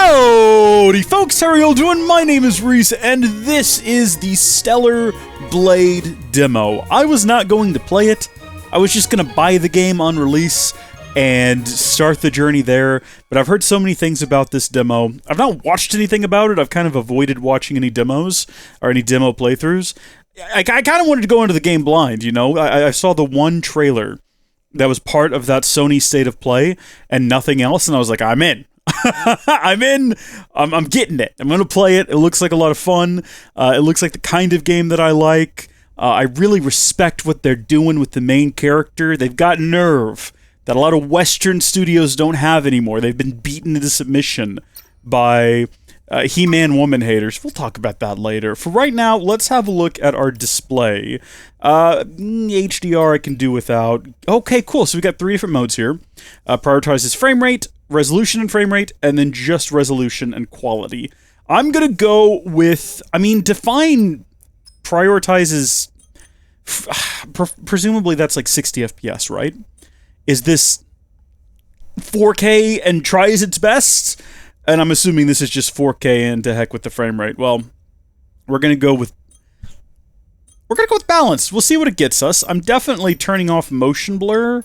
Howdy folks, how are y'all doing? My name is Reese, and this is the Stellar Blade demo. I was not going to play it. I was just going to buy the game on release and start the journey there, but I've heard so many things about this demo. I've not watched anything about it. I've kind of avoided watching any demos or any demo playthroughs. I kind of wanted to go into the game blind, you know? I saw the one trailer that was part of that Sony State of Play and nothing else, and I was like, I'm in. I'm in. I'm getting it. I'm going to play it. It looks like a lot of fun. It looks like the kind of game that I like. I really respect what they're doing with the main character. They've got nerve that a lot of Western studios don't have anymore. They've been beaten into submission by He-Man woman haters. We'll talk about that later. For right now, let's have a look at our display. HDR I can do without. Okay, cool. So we got 3 different modes here. Prioritizes frame rate, resolution and frame rate, and then just resolution and quality. I'm gonna go with, define prioritizes, presumably that's like 60 FPS, right? Is this 4K and tries its best? And I'm assuming this is just 4K and to heck with the frame rate. Well, we're gonna go with balance. We'll see what it gets us. I'm definitely turning off motion blur.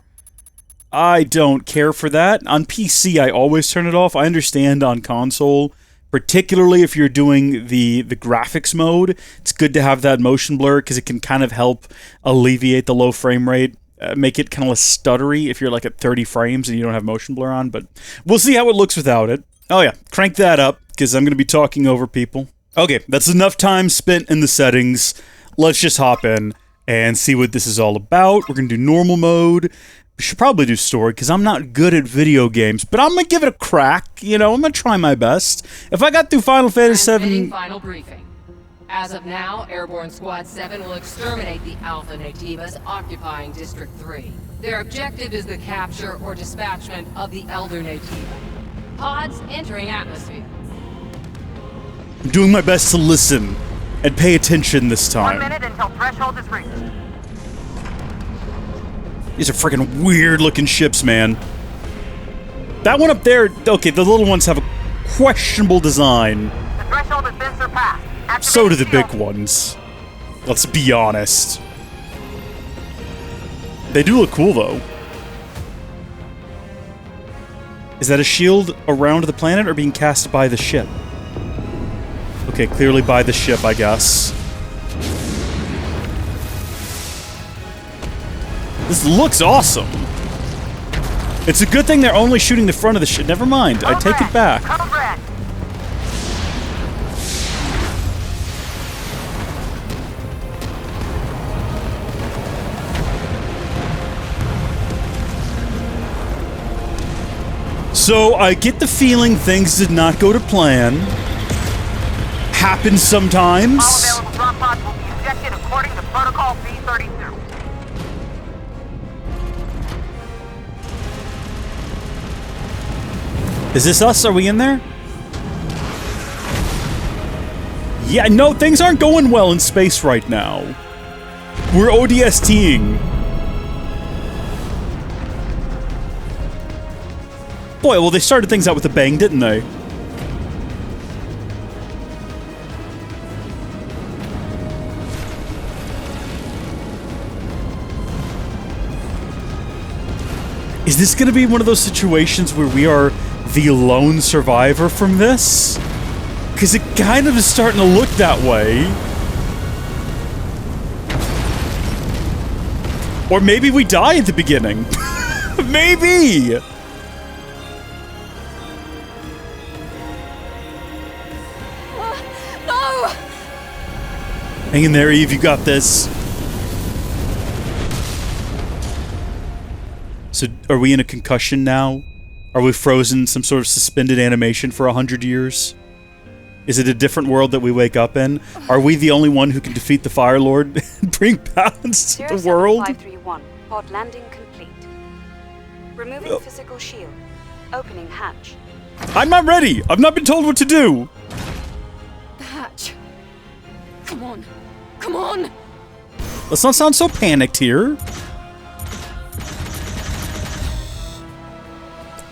I don't care for that. On PC, I always turn it off. I understand on console, particularly if you're doing the graphics mode, it's good to have that motion blur because it can kind of help alleviate the low frame rate, make it kind of less stuttery if you're like at 30 frames and you don't have motion blur on, but we'll see how it looks without it. Oh yeah, crank that up because I'm going to be talking over people. Okay, that's enough time spent in the settings. Let's just hop in and see what this is all about. We're going to do normal mode. We should probably do story, because I'm not good at video games, but I'm going to give it a crack, you know, I'm going to try my best. If I got through Final Fantasy VII... Final briefing. As of now, Airborne Squad 7 will exterminate the Alpha Nativas occupying District 3. Their objective is the capture or dispatchment of the Elder Nativa. Pods entering atmosphere. I'm doing my best to listen and pay attention this time. 1 minute until threshold is reached. These are freaking weird-looking ships, man. That one up there... Okay, the little ones have a questionable design. The threshold has been surpassed. Activate So do the shield. big ones. Let's be honest. They do look cool, though. Is that a shield around the planet or being cast by the ship? Okay, clearly by the ship, I guess. This looks awesome. It's a good thing they're only shooting the front of the ship. Never mind, I take it back. Code red. So I get the feeling things did not go to plan. Happens sometimes. All available drop pods will be ejected according to Protocol B32. Is this us? Are we in there? Yeah, no, things aren't going well in space right now. We're ODSTing. Boy, well, they started things out with a bang, didn't they? Is this going to be one of those situations where we are the lone survivor from this? Because it kind of is starting to look that way. Or maybe we die at the beginning. Maybe! No! Hang in there, Eve, you got this. So, are we in a concussion now? Are we frozen, some sort of suspended animation for 100 years? Is it a different world that we wake up in? Are we the only one who can defeat the Fire Lord and bring balance to the world? 07531, pod landing complete. Removing physical shield. Opening hatch. I'm not ready! I've not been told what to do! The hatch. Come on. Come on! Let's not sound so panicked here.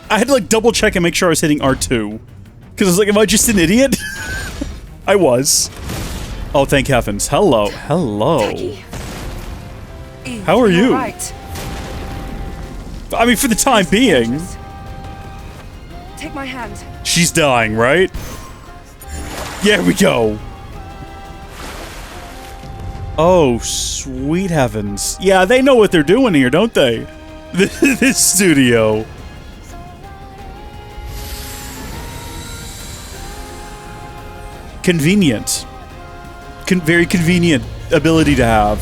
I had to like double check and make sure I was hitting R2. Because I was like, am I just an idiot? I was. Oh, thank heavens. Hello. Hello. Eve, How are you? all right? I mean, for the time being. Take my hand. She's dying, right? Yeah, we go. Oh, sweet heavens. Yeah, they know what they're doing here, don't they? This studio. Convenient. Very convenient ability to have.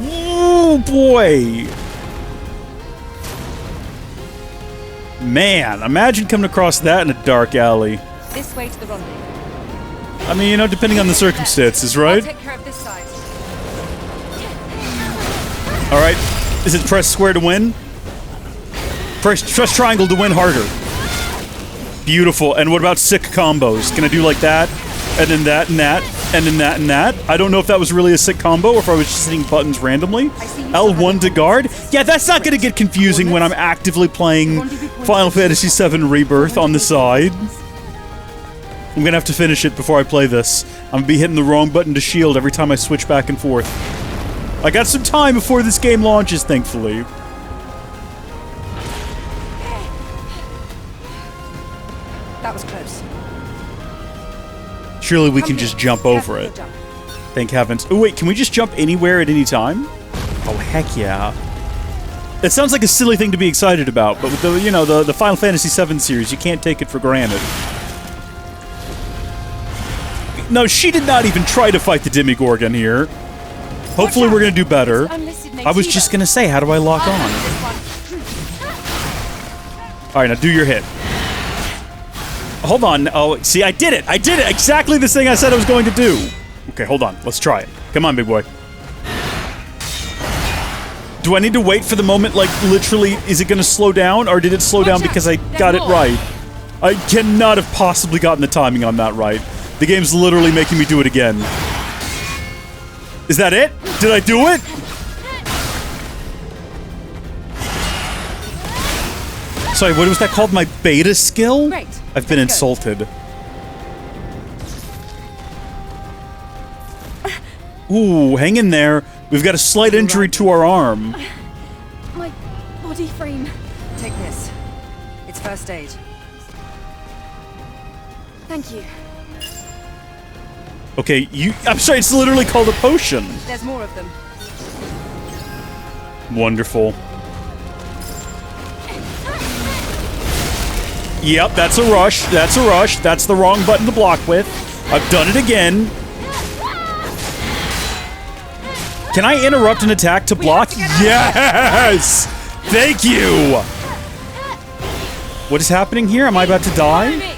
Oh, boy. Man, imagine coming across that in a dark alley. This way to the rendezvous. I mean, you know, depending on the circumstances, I'll right? take care of this side. Alright. Is it press square to win? Press triangle to win harder. Beautiful. And what about sick combos? Can I do like that? And then that and that? And then that and that? I don't know if that was really a sick combo or if I was just hitting buttons randomly. L1 to guard? Yeah, that's not going to get confusing when I'm actively playing Final Fantasy VII Rebirth on the side. I'm going to have to finish it before I play this. I'm going to be hitting the wrong button to shield every time I switch back and forth. I got some time before this game launches, thankfully. That was close. Surely we can just jump over it. Thank heavens. Oh wait, can we just jump anywhere at any time? Oh heck yeah. It sounds like a silly thing to be excited about, but with the, you know, the Final Fantasy VII series, you can't take it for granted. No, she did not even try to fight the Demigorgon here. Hopefully we're gonna do better. I was just gonna say, how do I lock on? Alright, now do your hit. Hold on. Oh, see, I did it! I did it! Exactly the thing I said I was going to do! Okay, hold on. Let's try it. Come on, big boy. Do I need to wait for the moment, like, literally, is it gonna slow down, or did it slow down because I got it right? I cannot have possibly gotten the timing on that right. The game's literally making me do it again. Is that it? Did I do it? Sorry, what was that called? My beta skill? Great. I've been insulted. Ooh, hang in there. We've got a slight injury to our arm. My body frame. Take this. It's first aid. Thank you. Okay, I'm sorry, it's literally called a potion. There's more of them. Wonderful. Yep, that's a rush. That's a rush. That's the wrong button to block with. I've done it again. Can I interrupt an attack to block? Yes! Thank you! What is happening here? Am I about to die?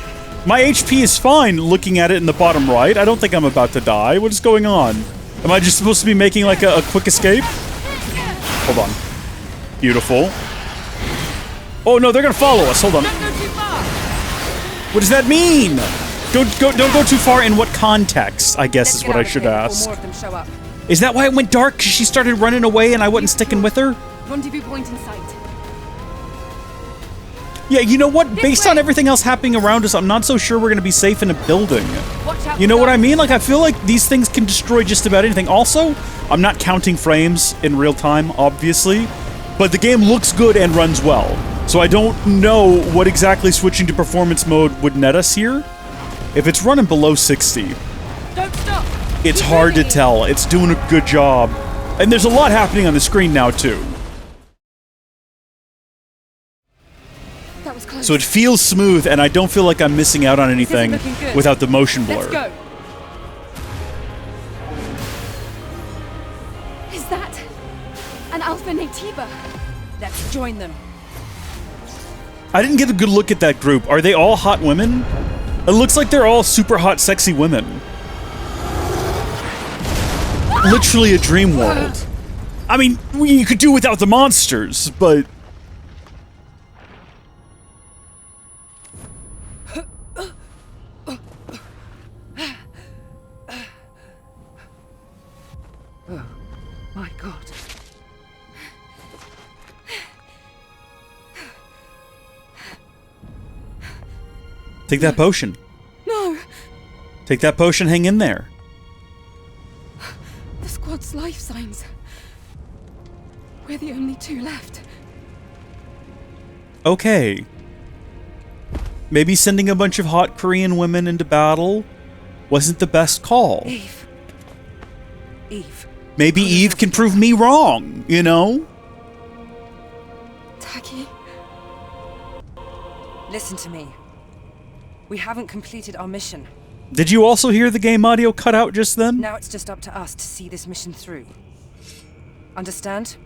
My HP is fine looking at it in the bottom right. I don't think I'm about to die. What is going on? Am I just supposed to be making like a quick escape? Hold on. Beautiful. Oh no, they're gonna follow us. Hold on. What does that mean? Don't go too far. In what context? I guess is what I should ask. More of them show up. Is that why it went dark? Because she started running away and I wasn't sticking with her? Rendezvous point in sight. Yeah, you know what? Based on everything else happening around us, I'm not so sure we're going to be safe in a building. You know what I mean? Like, I feel like these things can destroy just about anything. Also, I'm not counting frames in real time, obviously, but the game looks good and runs well. So I don't know what exactly switching to performance mode would net us here. If it's running below 60, Don't stop. it's hard to tell. It's doing a good job. And there's a lot happening on the screen now, too. That was close. So it feels smooth, and I don't feel like I'm missing out on anything looking good. without the motion blur. Let's go. Is that an Alpha Nativa? Let's join them. I didn't get a good look at that group. Are they all hot women? It looks like they're all super hot, sexy women. Literally a dream world. I mean, you could do without the monsters, but... My God. Take that potion. No! Take that potion, hang in there. The squad's life signs. We're the only two left. Okay. Maybe sending a bunch of hot Korean women into battle wasn't the best call. Eve. Eve. Maybe Eve can prove me wrong, you know? Taki. Listen to me. We haven't completed our mission. Did you also hear the game audio cut out just then? Now it's just up to us to see this mission through. Understand?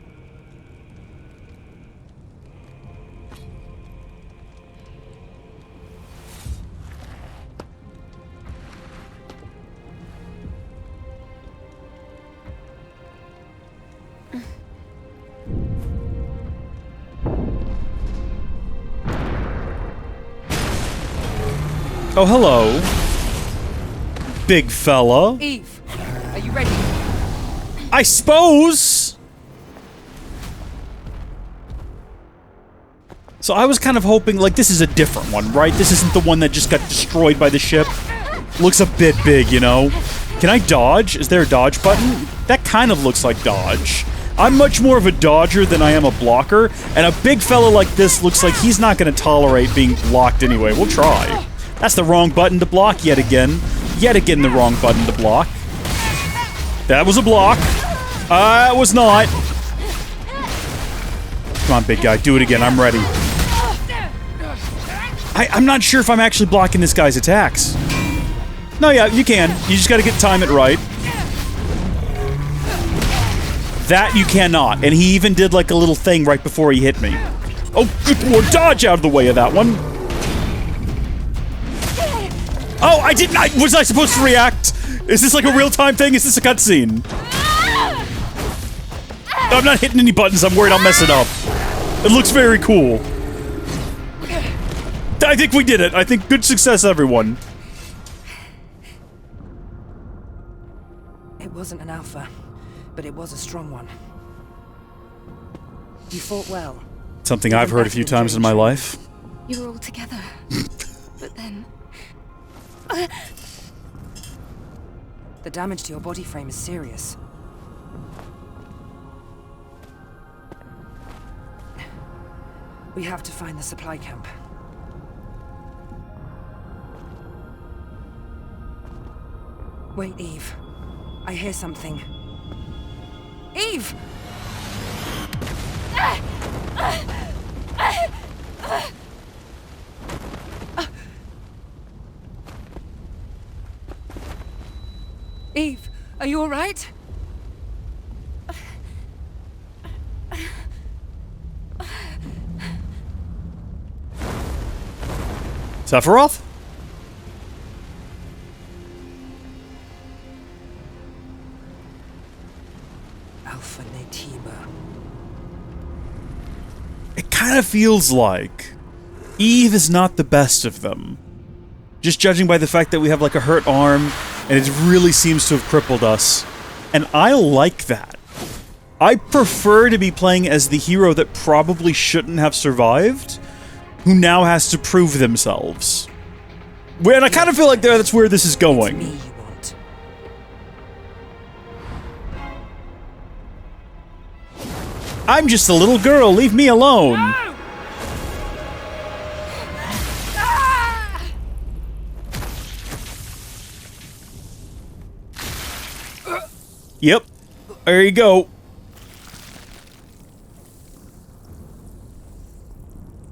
Oh, hello. Big fella. Eve, are you ready? I suppose! So I was kind of hoping, like, this is a different one, right? This isn't the one that just got destroyed by the ship. Looks a bit big, you know? Can I dodge? Is there a dodge button? That kind of looks like dodge. I'm much more of a dodger than I am a blocker, and a big fella like this looks like he's not going to tolerate being blocked anyway. We'll try. That's the wrong button to block yet again. Yet again the wrong button to block. That was a block. It was not. Come on, big guy. Do it again. I'm ready. I'm not sure if I'm actually blocking this guy's attacks. No, yeah, you can. You just gotta time it right. That you cannot. And he even did like a little thing right before he hit me. Oh, good lord. Dodge out of the way of that one. Oh, I didn't. Was I supposed to react? Is this like a real-time thing? Is this a cutscene? I'm not hitting any buttons. I'm worried I'll mess it up. It looks very cool. I think we did it. I think good success, everyone. It wasn't an alpha, but it was a strong one. You fought well. Something I've heard a few times in my life. You were all together. But then... The damage to your body frame is serious. We have to find the supply camp. Wait, Eve. I hear something. Eve! Eve, are you all right? Sephiroth? Alpha Natiba. It kind of feels like Eve is not the best of them. Just judging by the fact that we have like a hurt arm and it really seems to have crippled us. And I like that. I prefer to be playing as the hero that probably shouldn't have survived, who now has to prove themselves. And I kind of feel like that's where this is going. It's me you want. I'm just a little girl, leave me alone. No! Yep. There you go.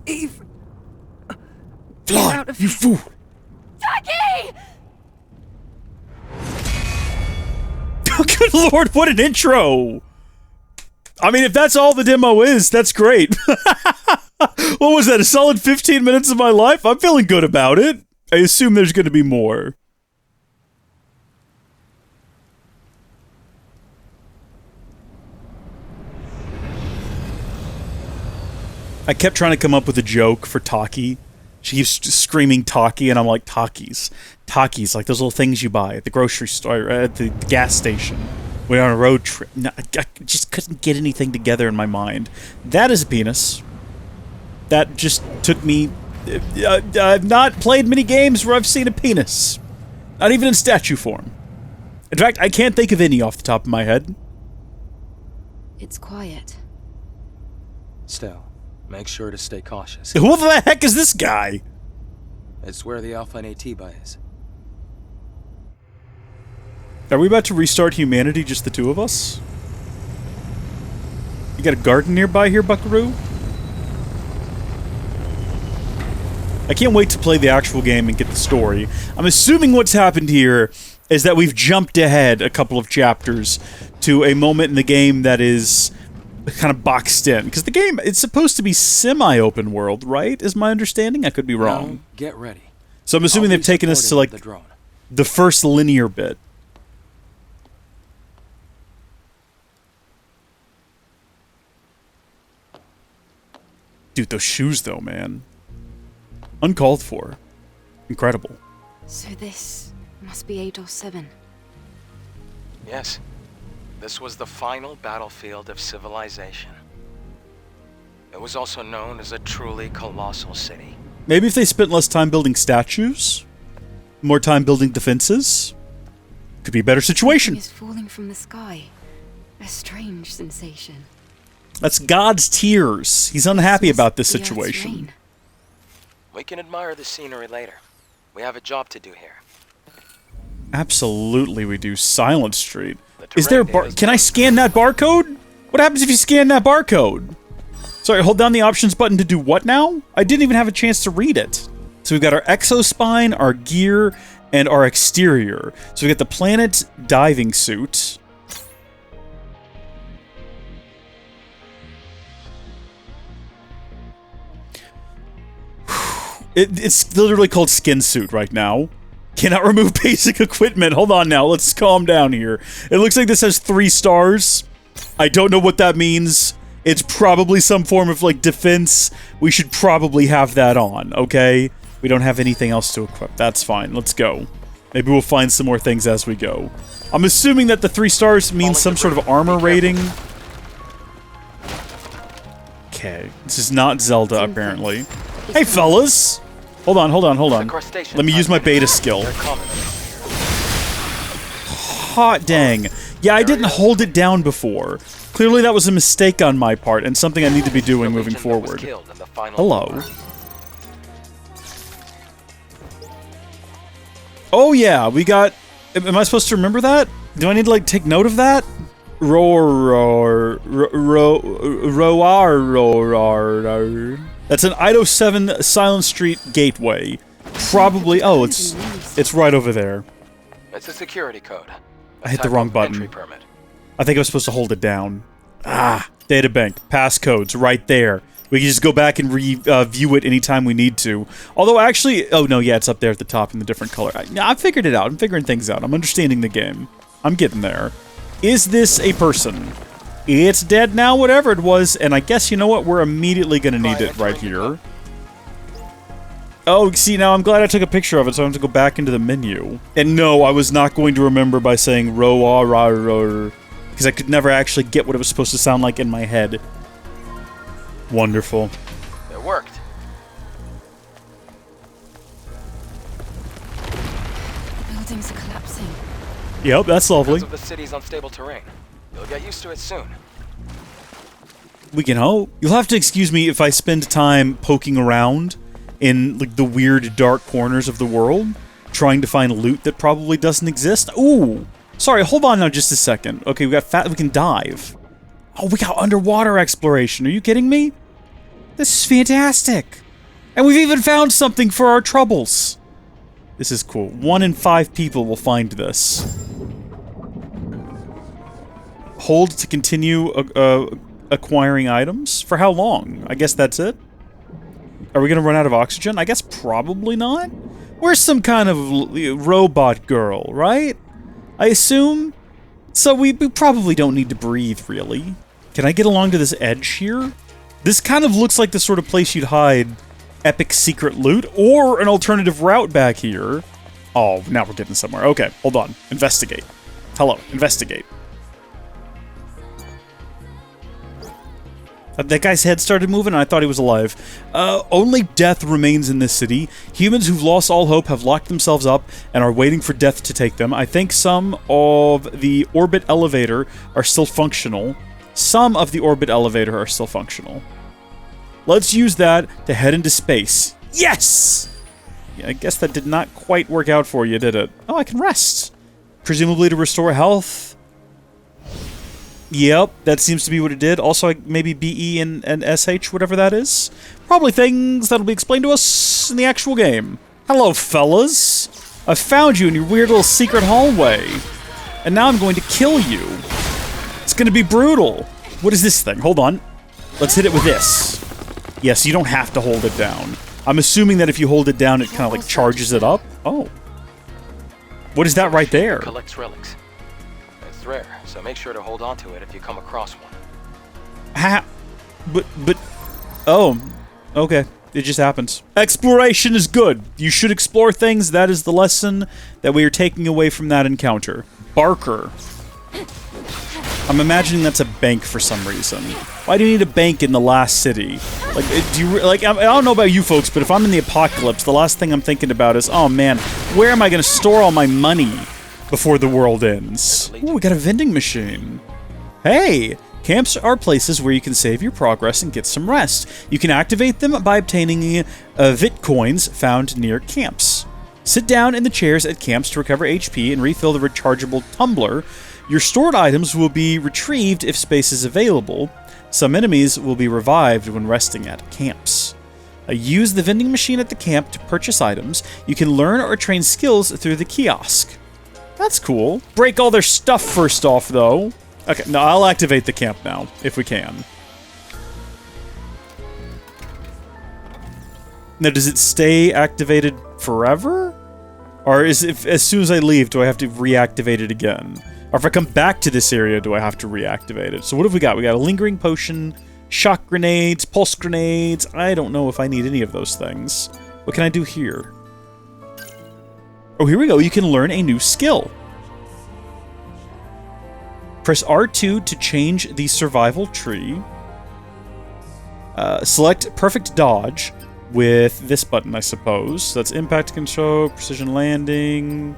Eve! Fly, you fool! Taki! Oh, good lord, what an intro! I mean, if that's all the demo is, that's great. What was that, a solid 15 minutes of my life? I'm feeling good about it. I assume there's gonna be more. I kept trying to come up with a joke for Taki. She keeps screaming Taki, and I'm like, Takis. Takis, like those little things you buy at the grocery store, at the gas station. We're on a road trip. No, I just couldn't get anything together in my mind. That is a penis. That just took me I've not played many games where I've seen a penis. Not even in statue form. In fact, I can't think of any off the top of my head. It's quiet. Still, make sure to stay cautious. Who the heck is this guy? It's where the Alpha Natiba is. Are we about to restart humanity, just the two of us? You got a garden nearby here, Buckaroo? I can't wait to play the actual game and get the story. I'm assuming what's happened here is that we've jumped ahead a couple of chapters to a moment in the game that is kind of boxed in. Because the game, it's supposed to be semi-open world, right? Is my understanding? I could be wrong. Now, get ready. So I'm assuming they've taken us to, like, the first linear bit. Dude, those shoes, though, man. Uncalled for. Incredible. So this must be Adolf 7. Yes. This was the final battlefield of civilization. It was also known as a truly colossal city. Maybe if they spent less time building statues, more time building defenses, could be a better situation. Something is falling from the sky. A strange sensation. That's God's tears. He's unhappy about this The Earth's situation. rain. We can admire the scenery later. We have a job to do here. Absolutely we do. Silent Street. The Is there a terrain bar- is Can I scan that barcode? What happens if you scan that barcode? Sorry, hold down the options button to do what now? I didn't even have a chance to read it. So we've got our exospine, our gear, and our exterior. So we got the planet diving suit. It's literally called skin suit right now. Cannot remove basic equipment. Hold on now. Let's calm down here. It looks like this has 3 stars. I don't know what that means. It's probably some form of, like, defense. We should probably have that on, okay? We don't have anything else to equip. That's fine. Let's go. Maybe we'll find some more things as we go. I'm assuming that the 3 stars means some sort of armor rating. Okay. This is not Zelda, apparently. Hey, fellas! Hold on. Let me use my beta skill. Hot dang. Yeah, I didn't hold it down before. Clearly that was a mistake on my part, and something I need to be doing moving forward. Hello. Oh yeah, we got... Am I supposed to remember that? Do I need to, like, take note of that? That's an Ido 7 Silent Street gateway. Probably... Oh, it's right over there. It's a security code. I hit the wrong button. Entry permit. I think I was supposed to hold it down. Ah, databank, passcodes, right there. We can just go back and view it anytime we need to. Although, actually... Oh, no, yeah, it's up there at the top in the different color. I figured it out. I'm figuring things out. I'm understanding the game. I'm getting there. Is this a person? It's dead now, whatever it was, and I guess, you know what? We're immediately gonna need it right here. Oh, see, now I'm glad I took a picture of it, so I have to go back into the menu. And no, I was not going to remember by saying ro-ah-ra-ro, because I could never actually get what it was supposed to sound like in my head. Wonderful. It worked. Buildings are collapsing. Yep, that's lovely. Because of the city's unstable terrain. You'll get used to it soon. We can hope. You'll have to excuse me if I spend time poking around in, like, the weird dark corners of the world, trying to find loot that probably doesn't exist. Ooh! Sorry, hold on now just a second. Okay, we can dive. Oh, we got underwater exploration. Are you kidding me? This is fantastic. And we've even found something for our troubles. This is cool. 1 in 5 people will find this. Hold to continue acquiring items? For how long? I guess that's it? Are we gonna run out of oxygen? I guess probably not. We're some kind of robot girl, right? I assume? So we probably don't need to breathe, really. Can I get along to this edge here? This kind of looks like the sort of place you'd hide epic secret loot, or an alternative route back here. Oh, now we're getting somewhere. Okay, hold on. Investigate. Hello, investigate. That guy's head started moving, and I thought he was alive. Only death remains in this city. Humans who've lost all hope have locked themselves up and are waiting for death to take them. I think some of the orbit elevator are still functional. Some of the orbit elevator are still functional. Let's use that to head into space. Yes! Yeah, I guess that did not quite work out for you, did it? Oh, I can rest. Presumably to restore health. Yep, that seems to be what it did. Also, maybe BE and SH, whatever that is. Probably things that'll be explained to us in the actual game. Hello, fellas. I found you in your weird little secret hallway. And now I'm going to kill you. It's going to be brutal. What is this thing? Hold on. Let's hit it with this. Yes, you don't have to hold it down. I'm assuming that if you hold it down, it kind of like charges it up. Oh. What is that right there? Collects relics. It's rare, so make sure to hold on to it if you come across one. Oh, okay. It just happens. Exploration is good. You should explore things. That is the lesson that we are taking away from that encounter. Barker. I'm imagining that's a bank for some reason. Why do you need a bank in the last city? Like, I don't know about you folks, but if I'm in the apocalypse, the last thing I'm thinking about is, oh man, where am I going to store all my money before the world ends? Ooh, we got a vending machine. Hey, camps are places where you can save your progress and get some rest. You can activate them by obtaining Vitcoins found near camps. Sit down in the chairs at camps to recover HP and refill the rechargeable tumbler. Your stored items will be retrieved if space is available. Some enemies will be revived when resting at camps. Use the vending machine at the camp to purchase items. You can learn or train skills through the kiosk. That's cool. Break all their stuff first off, though. Okay, no, I'll activate the camp now, if we can. Now, does it stay activated forever? Or is it, as soon as I leave, do I have to reactivate it again? Or if I come back to this area, do I have to reactivate it? So what have we got? We got a lingering potion, shock grenades, pulse grenades. I don't know if I need any of those things. What can I do here? Oh, here we go. You can learn a new skill. Press R2 to change the survival tree. Select perfect dodge with this button, I suppose. So that's impact control, precision landing...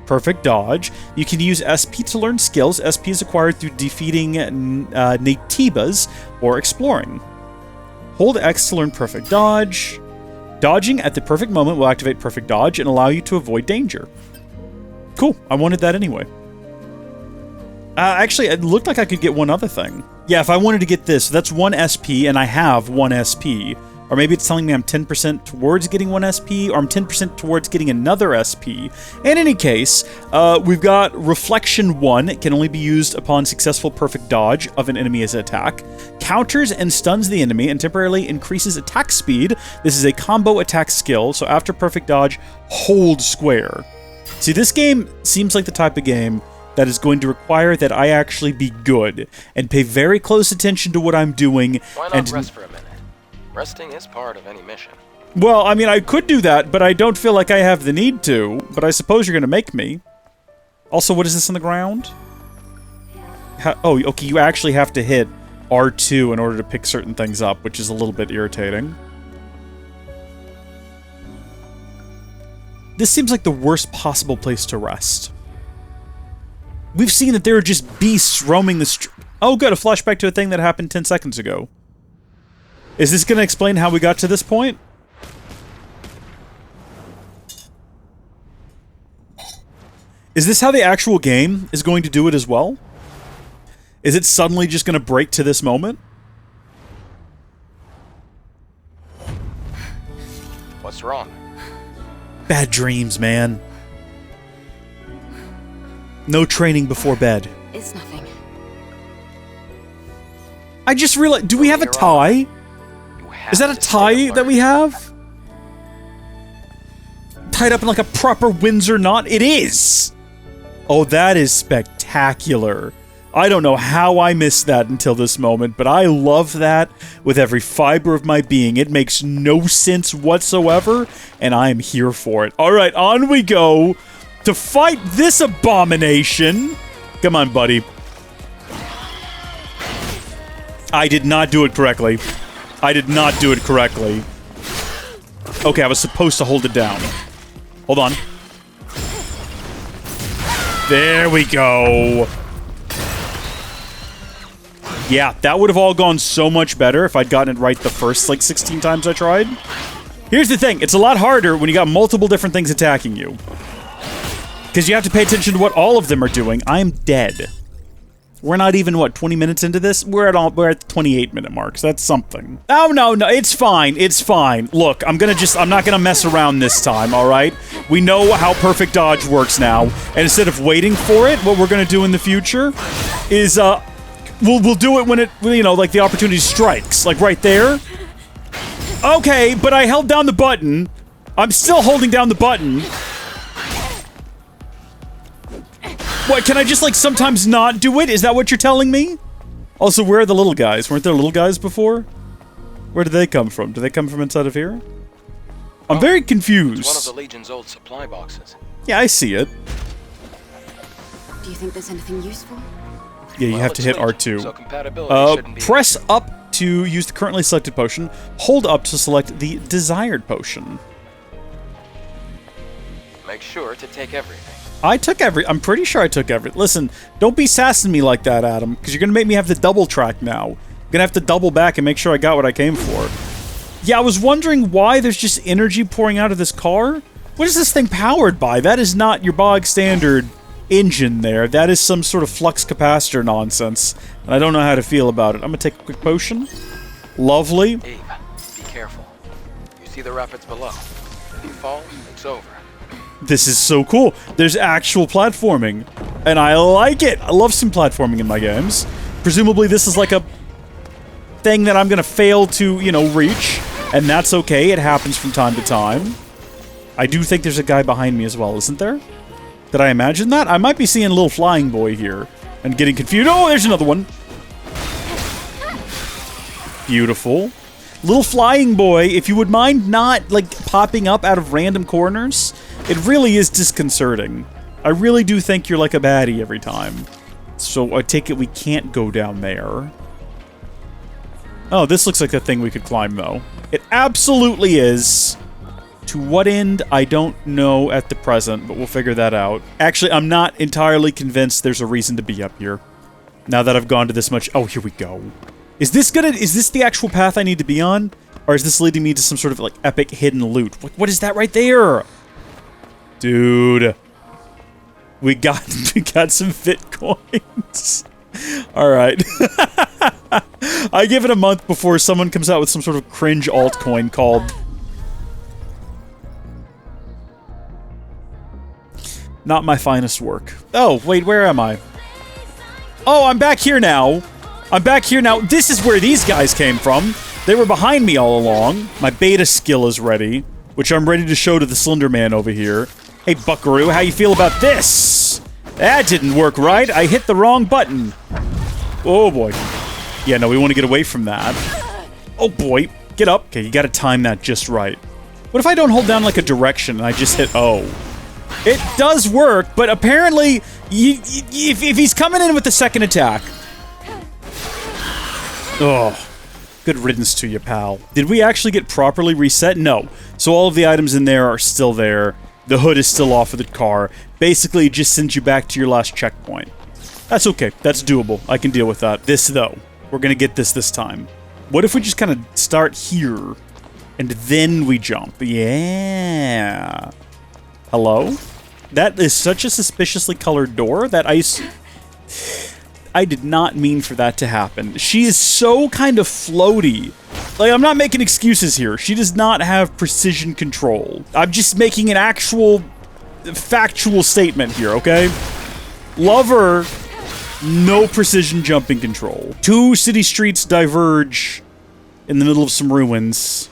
Perfect dodge. You can use SP to learn skills. SP is acquired through defeating Natibas or exploring. Hold X to learn perfect dodge. Dodging at the perfect moment will activate perfect dodge and allow you to avoid danger. Cool. I wanted that anyway. Actually, it looked like I could get one other thing. Yeah, if I wanted to get this, that's 1 SP, and I have 1 SP. Or maybe it's telling me I'm 10% towards getting 1 SP, or I'm 10% towards getting another SP. In any case, we've got Reflection 1. It can only be used upon successful perfect dodge of an enemy's attack. Counters and stuns the enemy and temporarily increases attack speed. This is a combo attack skill, so after perfect dodge, hold square. See, this game seems like the type of game that is going to require that I actually be good and pay very close attention to what I'm doing. Why not rest for a minute? Resting is part of any mission. Well, I mean, I could do that, but I don't feel like I have the need to. But I suppose you're going to make me. Also, what is this on the ground? Oh, okay, you actually have to hit R2 in order to pick certain things up, which is a little bit irritating. This seems like the worst possible place to rest. We've seen that there are just beasts roaming the street. Oh, good, a flashback to a thing that happened 10 seconds ago. Is this going to explain how we got to this point? Is this how the actual game is going to do it as well? Is it suddenly just going to break to this moment? What's wrong? Bad dreams, man. No training before bed. It's nothing. I just realized, do we have a tie? Is that a tie that we have? Tied up in like a proper Windsor knot? It is! Oh, that is spectacular. I don't know how I missed that until this moment, but I love that with every fiber of my being. It makes no sense whatsoever, and I am here for it. Alright, on we go to fight this abomination. Come on, buddy. I did not do it correctly. I did not do it correctly. Okay, I was supposed to hold it down. Hold on. There we go. Yeah, that would have all gone so much better if I'd gotten it right the first, like, 16 times I tried. Here's the thing. It's a lot harder when you got multiple different things attacking you. Because you have to pay attention to what all of them are doing. I'm dead. We're not even, what, 20 minutes into this? We're at the 28-minute mark, so that's something. Oh, no, it's fine. It's fine. Look, I'm not gonna mess around this time, alright? We know how perfect dodge works now. And instead of waiting for it, what we're gonna do in the future is, we'll do it when it, you know, like the opportunity strikes. Like right there. Okay, but I held down the button. I'm still holding down the button. What, can I just, like, sometimes not do it? Is that what you're telling me? Also, where are the little guys? Weren't there little guys before? Where did they come from? Do they come from inside of here? I'm very confused. It's one of the Legion's old supply boxes. Yeah, I see it. Do you think there's anything useful? Yeah, you have to hit Legion, R2. so compatibility shouldn't be Press up to use the currently selected potion. Hold up to select the desired potion. Make sure to take everything. I'm pretty sure I took every. Listen, don't be sassing me like that, Adam, because you're gonna make me have to double track now. I'm gonna have to double back and make sure I got what I came for. Yeah, I was wondering why there's just energy pouring out of this car. What is this thing powered by? That is not your bog standard engine there. That is some sort of flux capacitor nonsense, and I don't know how to feel about it. I'm gonna take a quick potion. Lovely. Eve, be careful. You see the rapids below. If you fall, it's over. This is so cool. There's actual platforming, and I like it. I love some platforming in my games. Presumably this is like a thing that I'm gonna fail to, you know, reach, and that's okay. It happens from time to time. I do think there's a guy behind me as well, isn't there? Did I imagine that? I might be seeing a little flying boy here and getting confused. Oh, there's another one. Beautiful. Little flying boy, if you would mind not, like, popping up out of random corners. It really is disconcerting. I really do think you're like a baddie every time. So I take it we can't go down there. Oh, this looks like the thing we could climb, though. It absolutely is. To what end, I don't know at the present, but we'll figure that out. Actually, I'm not entirely convinced there's a reason to be up here. Now that I've gone to this much... Oh, here we go. Is this the actual path I need to be on? Or is this leading me to some sort of, like, epic hidden loot? What is that right there? Dude. We got some fit coins. Alright. I give it a month before someone comes out with some sort of cringe altcoin called... Not my finest work. Oh, wait, where am I? Oh, I'm back here now. I'm back here now. This is where these guys came from. They were behind me all along. My beta skill is ready, which I'm ready to show to the Slender Man over here. Hey, buckaroo, how you feel about this? That didn't work right. I hit the wrong button. Oh, boy. Yeah, no, we want to get away from that. Oh, boy. Get up. Okay, you got to time that just right. What if I don't hold down, like, a direction and I just hit O? It does work, but apparently, if he's coming in with the second attack... Oh, good riddance to you, pal. Did we actually get properly reset? No. So all of the items in there are still there. The hood is still off of the car. Basically, it just sends you back to your last checkpoint. That's okay. That's doable. I can deal with that. This, though. We're gonna get this time. What if we just kind of start here, and then we jump? Yeah. Hello? That is such a suspiciously colored door that I did not mean for that to happen. She is so kind of floaty. Like, I'm not making excuses here. She does not have precision control. I'm just making an actual factual statement here, okay? Love her. No precision jumping control. Two city streets diverge in the middle of some ruins.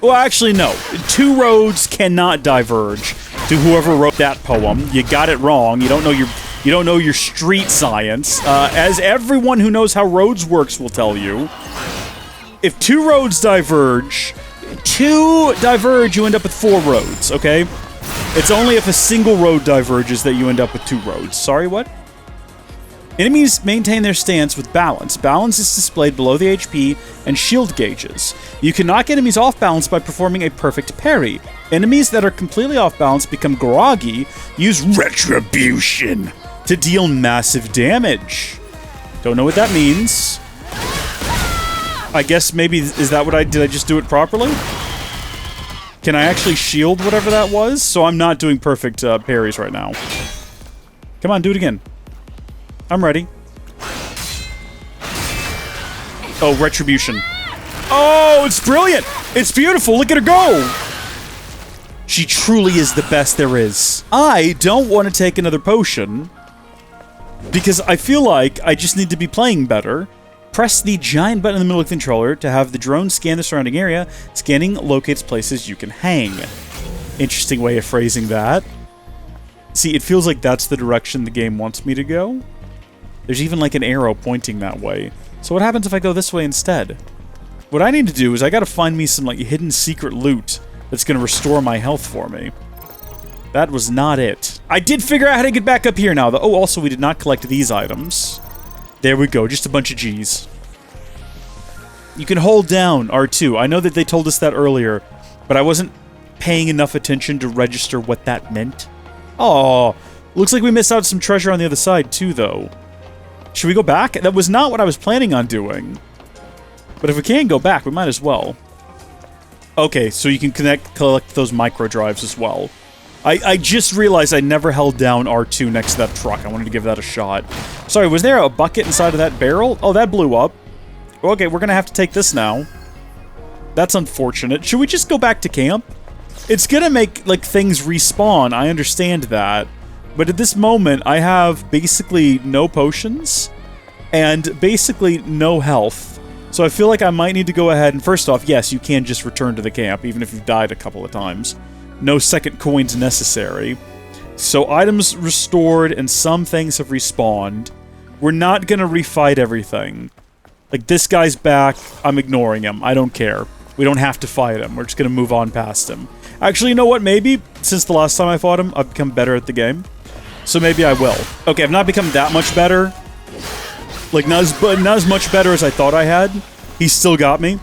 Well, actually, no. Two roads cannot diverge. To whoever wrote that poem, you got it wrong. You don't know your street science. As everyone who knows how roads works will tell you, if two roads diverge, you end up with 4 roads, okay? It's only if a single road diverges that you end up with 2 roads. Sorry, what? Enemies maintain their stance with balance. Balance is displayed below the HP and shield gauges. You can knock enemies off balance by performing a perfect parry. Enemies that are completely off balance become groggy. Use Retribution to deal massive damage. Don't know what that means. I guess maybe, is that what did I just do it properly? Can I actually shield whatever that was? So I'm not doing perfect parries right now. Come on, do it again. I'm ready. Oh, Retribution. Oh, it's brilliant! It's beautiful! Look at her go! She truly is the best there is. I don't want to take another potion because I feel like I just need to be playing better. Press the giant button in the middle of the controller to have the drone scan the surrounding area. Scanning locates places you can hang. Interesting way of phrasing that. See, it feels like that's the direction the game wants me to go. There's even like an arrow pointing that way. So what happens if I go this way instead? What I need to do is I gotta find me some like hidden secret loot that's gonna restore my health for me. That was not it. I did figure out how to get back up here now though. Oh, also we did not collect these items. There we go, just a bunch of G's. You can hold down R2. I know that they told us that earlier, but I wasn't paying enough attention to register what that meant. Oh, looks like we missed out some treasure on the other side too though. Should we go back? That was not what I was planning on doing. But if we can go back, we might as well. Okay, so you can collect those micro drives as well. I just realized I never held down R2 next to that truck. I wanted to give that a shot. Sorry, was there a bucket inside of that barrel? Oh, that blew up. Okay, we're gonna have to take this now. That's unfortunate. Should we just go back to camp? It's gonna make, like, things respawn. I understand that. But at this moment, I have basically no potions and basically no health. So I feel like I might need to go ahead and, first off, yes, you can just return to the camp, even if you've died a couple of times. No second coins necessary. So items restored and some things have respawned. We're not gonna refight everything. Like, this guy's back, I'm ignoring him. I don't care. We don't have to fight him. We're just gonna move on past him. Actually, you know what? Maybe, since the last time I fought him, I've become better at the game. So maybe I will. Okay, I've not become that much better. Like, not as much better as I thought I had. He still got me.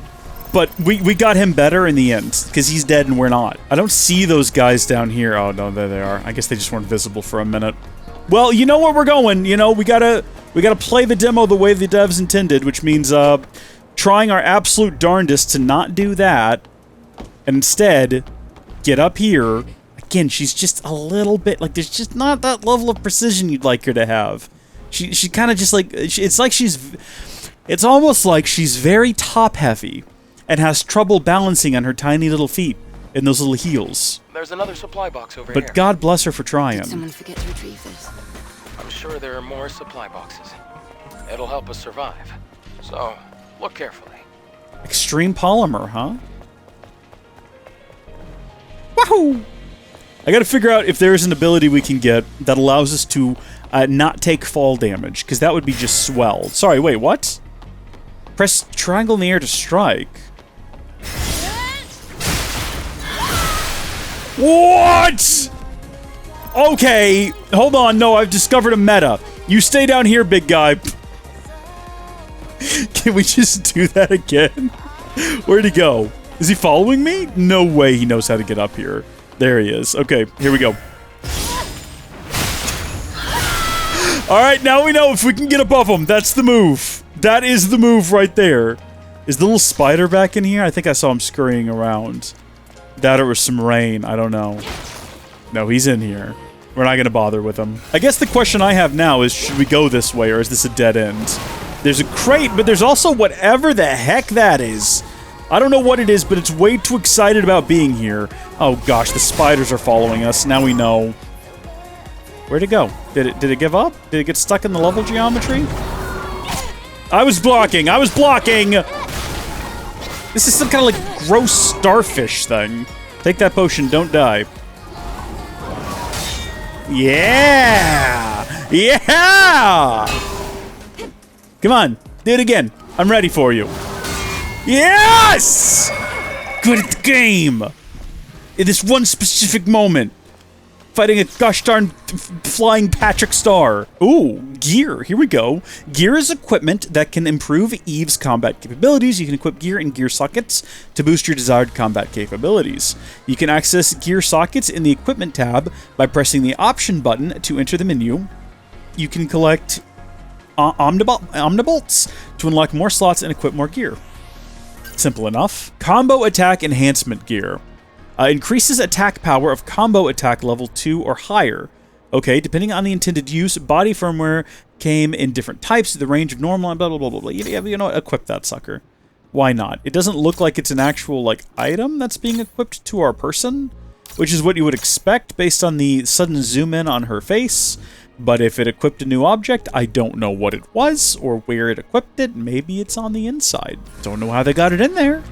But we got him better in the end, because he's dead and we're not. I don't see those guys down here. Oh, no, there they are. I guess they just weren't visible for a minute. Well, you know where we're going. You know, we gotta play the demo the way the devs intended, which means, trying our absolute darndest to not do that, and instead get up here. Again, she's just a little bit, like, there's just not that level of precision you'd like her to have. She kind of just, like, it's almost like she's very top-heavy and has trouble balancing on her tiny little feet in those little heels. There's another supply box over here. But God bless her for trying. Did someone forget to retrieve this? I'm sure there are more supply boxes. It'll help us survive. So, look carefully. Extreme polymer, huh? Wahoo! I gotta figure out if there's an ability we can get that allows us to not take fall damage, because that would be just swell. Sorry, wait, what? Press triangle in the air to strike. What? Okay, hold on, no, I've discovered a meta. You stay down here, big guy. Can we just do that again? Where'd he go? Is he following me? No way he knows how to get up here. There he is. Okay, here we go. Alright, now we know if we can get above him. That's the move. That is the move right there. Is the little spider back in here? I think I saw him scurrying around. That or it was some rain. I don't know. No, he's in here. We're not going to bother with him. I guess the question I have now is, should we go this way or is this a dead end? There's a crate, but there's also whatever the heck that is. I don't know what it is, but it's way too excited about being here. Oh gosh, the spiders are following us. Now we know. Where'd it go? Did it give up? Did it get stuck in the level geometry? I was blocking! I was blocking! This is some kind of like gross starfish thing. Take that potion, don't die. Yeah! Yeah! Come on, do it again. I'm ready for you. Yes! Good at the game! In this one specific moment. fighting a gosh darn flying Patrick Star. Ooh, gear. Here we go. Gear is equipment that can improve Eve's combat capabilities. You can equip gear in gear sockets to boost your desired combat capabilities. You can access gear sockets in the equipment tab by pressing the option button to enter the menu. You can collect omnibolts to unlock more slots and equip more gear. Simple enough. Combo attack enhancement gear. Increases attack power of combo attack level 2 or higher. Okay, depending on the intended use, body firmware came in different types, the range of normal, and blah, blah, blah, blah, blah. You know what? Equip that sucker. Why not? It doesn't look like it's an actual, like, item that's being equipped to our person, which is what you would expect based on the sudden zoom in on her face. But if it equipped a new object, I don't know what it was or where it equipped it. Maybe it's on the inside. Don't know how they got it in there.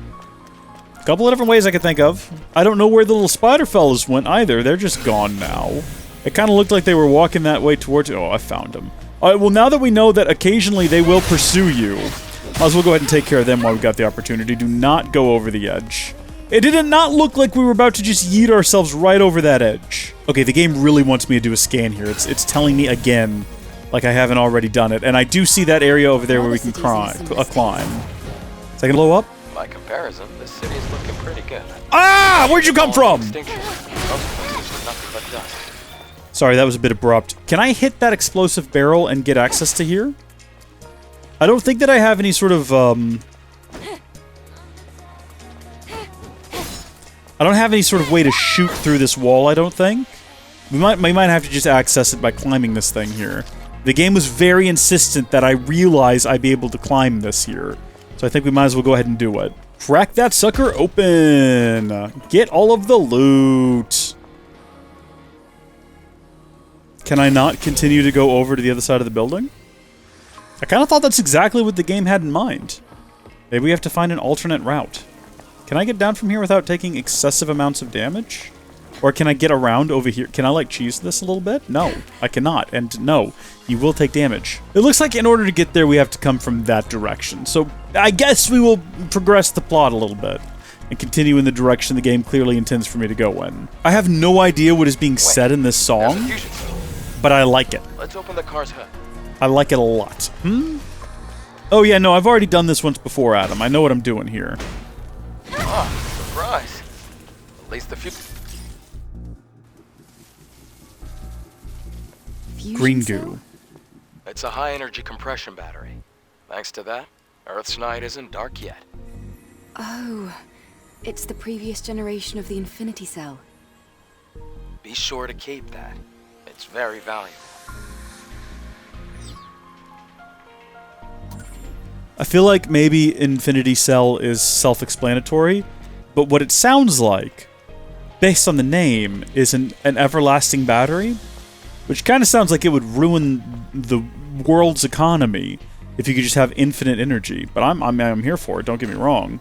A couple of different ways I could think of. I don't know where the little spider fellas went either. They're just gone now. It kind of looked like they were walking that way towards... Oh, I found them. All right, well, now that we know that occasionally they will pursue you, might as well go ahead and take care of them while we've got the opportunity. Do not go over the edge. It did not look like we were about to just yeet ourselves right over that edge. Okay, the game really wants me to do a scan here. It's telling me again, like I haven't already done it. And I do see that area over there where we can climb. Is that gonna blow up? By comparison, the city's looking pretty good. Ah! Where'd you come from? Most places, nothing but dust. Sorry, that was a bit abrupt. Can I hit that explosive barrel and get access to here? I don't think that I have any sort of, I don't have any sort of way to shoot through this wall, I don't think. We might have to just access it by climbing this thing here. The game was very insistent that I realize I'd be able to climb this here. So I think we might as well go ahead and do it. Crack that sucker open! Get all of the loot! Can I not continue to go over to the other side of the building? I kind of thought that's exactly what the game had in mind. Maybe we have to find an alternate route. Can I get down from here without taking excessive amounts of damage? Or can I get around over here? Can I, like, cheese this a little bit? No, I cannot. And no, you will take damage. It looks like in order to get there, we have to come from that direction. So I guess we will progress the plot a little bit and continue in the direction the game clearly intends for me to go in. I have no idea what is being said in this song, but I like it. Let's open the car's hood. I like it a lot. Oh yeah, no, I've already done this once before, Adam. I know what I'm doing here. Oh, surprise. At least the green goo. It's a high-energy compression battery. Thanks to that, Earth's night isn't dark yet. Oh, it's the previous generation of the Infinity Cell. Be sure to keep that. It's very valuable. I feel like maybe Infinity Cell is self-explanatory, but what it sounds like, based on the name, is an everlasting battery, which kind of sounds like it would ruin the world's economy if you could just have infinite energy. But I'm here for it, don't get me wrong.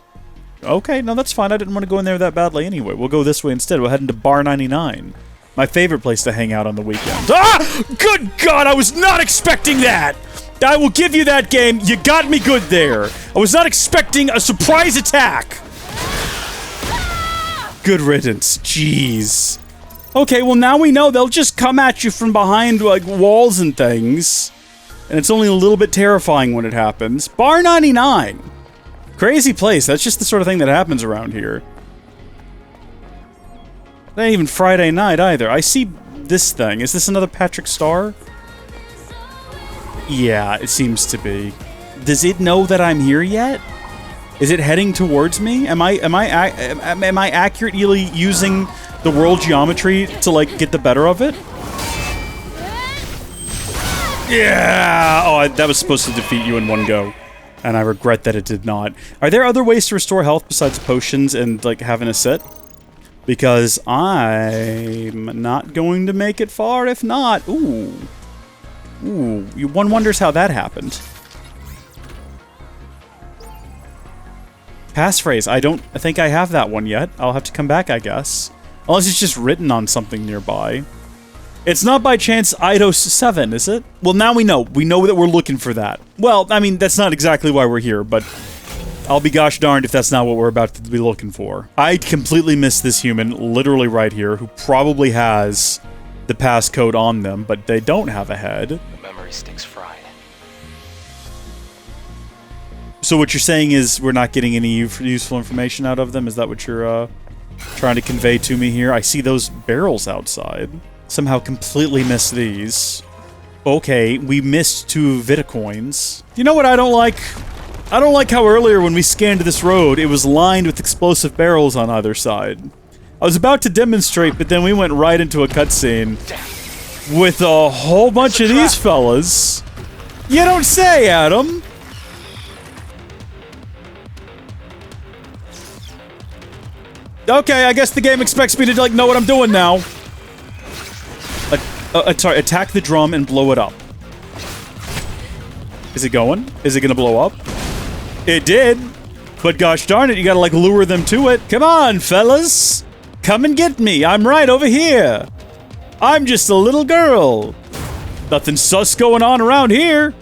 Okay, no, that's fine. I didn't want to go in there that badly anyway. We'll go this way instead. We'll head into Bar 99. My favorite place to hang out on the weekends. Ah! Good God, I was not expecting that! I will give you that, game. You got me good there. I was not expecting a surprise attack. Good riddance. Jeez. Okay, well now we know they'll just come at you from behind, like, walls and things. And it's only a little bit terrifying when it happens. Bar 99. Crazy place. That's just the sort of thing that happens around here. It ain't even Friday night either. I see this thing. Is this another Patrick Star? Yeah, it seems to be. Does it know that I'm here yet? Is it heading towards me? Am I accurately using the world geometry to, like, get the better of it? Yeah! Oh, that was supposed to defeat you in one go. And I regret that it did not. Are there other ways to restore health besides potions and, like, having a sit? Because I'm not going to make it far if not. Ooh. Ooh, one wonders how that happened. Passphrase. I don't think I have that one yet. I'll have to come back, I guess. Unless it's just written on something nearby. It's not by chance Eidos 7, is it? Well, now we know. We know that we're looking for that. Well, I mean, that's not exactly why we're here, but I'll be gosh darned if that's not what we're about to be looking for. I completely missed this human, literally right here, who probably has the passcode on them, but they don't have a head. The memory stick's fried. So what you're saying is we're not getting any useful information out of them? Is that what you're trying to convey to me here? I see those barrels outside. Somehow completely missed these. Okay, we missed 2 Vitacoins. You know what I don't like? I don't like how earlier when we scanned this road, it was lined with explosive barrels on either side. I was about to demonstrate, but then we went right into a cutscene with a whole bunch of these fellas. You don't say, Adam! Okay, I guess the game expects me to, like, know what I'm doing now. Sorry, attack the drum and blow it up. Is it going? Is it gonna blow up? It did. But gosh darn it, you gotta, like, lure them to it. Come on, fellas! Come and get me, I'm right over here! I'm just a little girl! Nothing sus going on around here!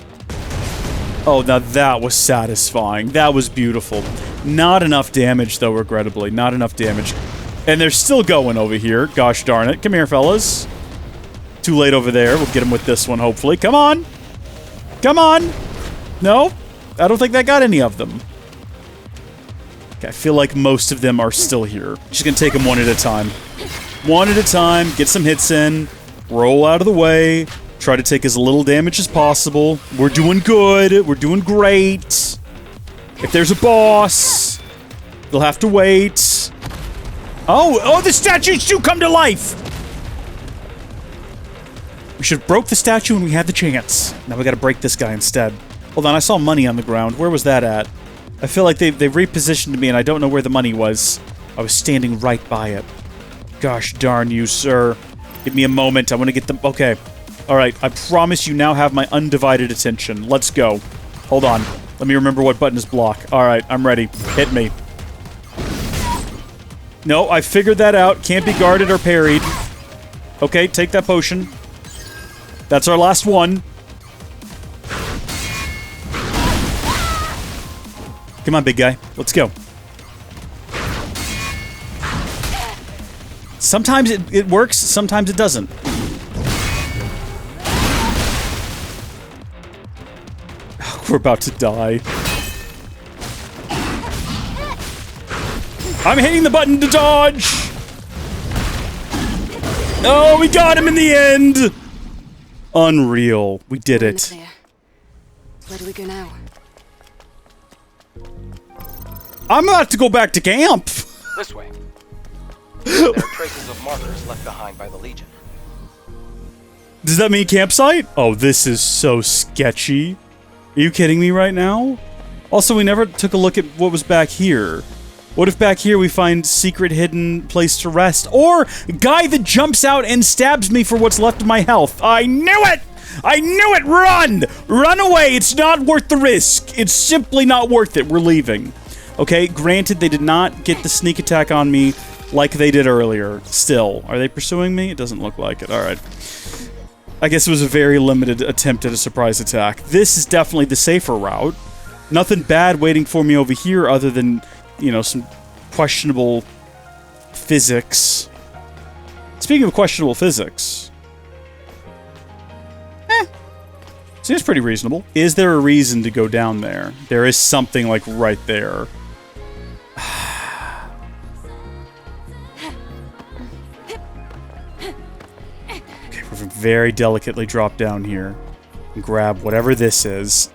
Oh, now that was satisfying. That was beautiful. Not enough damage, though, regrettably. Not enough damage. And they're still going over here. Gosh darn it. Come here, fellas. Too late over there. We'll get them with this one, hopefully. Come on! Come on! No? I don't think that got any of them. Okay, I feel like most of them are still here. Just gonna take them one at a time. One at a time. Get some hits in. Roll out of the way. Try to take as little damage as possible. We're doing good. We're doing great. If there's a boss, they'll have to wait. Oh, the statues do come to life! We should have broke the statue when we had the chance. Now we gotta break this guy instead. Hold on, I saw money on the ground. Where was that at? I feel like they repositioned me and I don't know where the money was. I was standing right by it. Gosh darn you, sir. Give me a moment. I want to get them. Okay. Alright, I promise you now have my undivided attention. Let's go. Hold on. Let me remember what button is block. Alright, I'm ready. Hit me. No, I figured that out. Can't be guarded or parried. Okay, take that potion. That's our last one. Come on, big guy. Let's go. Sometimes it works, sometimes it doesn't. We're about to die. I'm hitting the button to dodge! Oh, we got him in the end! Unreal. We did it. Where do we go now? I'm about to go back to camp! This way. There are traces of markers left behind by the Legion. Does that mean campsite? Oh, this is so sketchy. Are you kidding me right now? Also, we never took a look at what was back here. What if back here we find secret hidden place to rest? Or guy that jumps out and stabs me for what's left of my health. I knew it! I knew it! Run! Run away! It's not worth the risk. It's simply not worth it. We're leaving. Okay, granted they did not get the sneak attack on me like they did earlier. Still, are they pursuing me? It doesn't look like it. Alright. I guess it was a very limited attempt at a surprise attack. This is definitely the safer route. Nothing bad waiting for me over here other than, you know, some questionable physics. Speaking of questionable physics... seems pretty reasonable. Is there a reason to go down there? There is something, like, right there. Very delicately drop down here and grab whatever this is.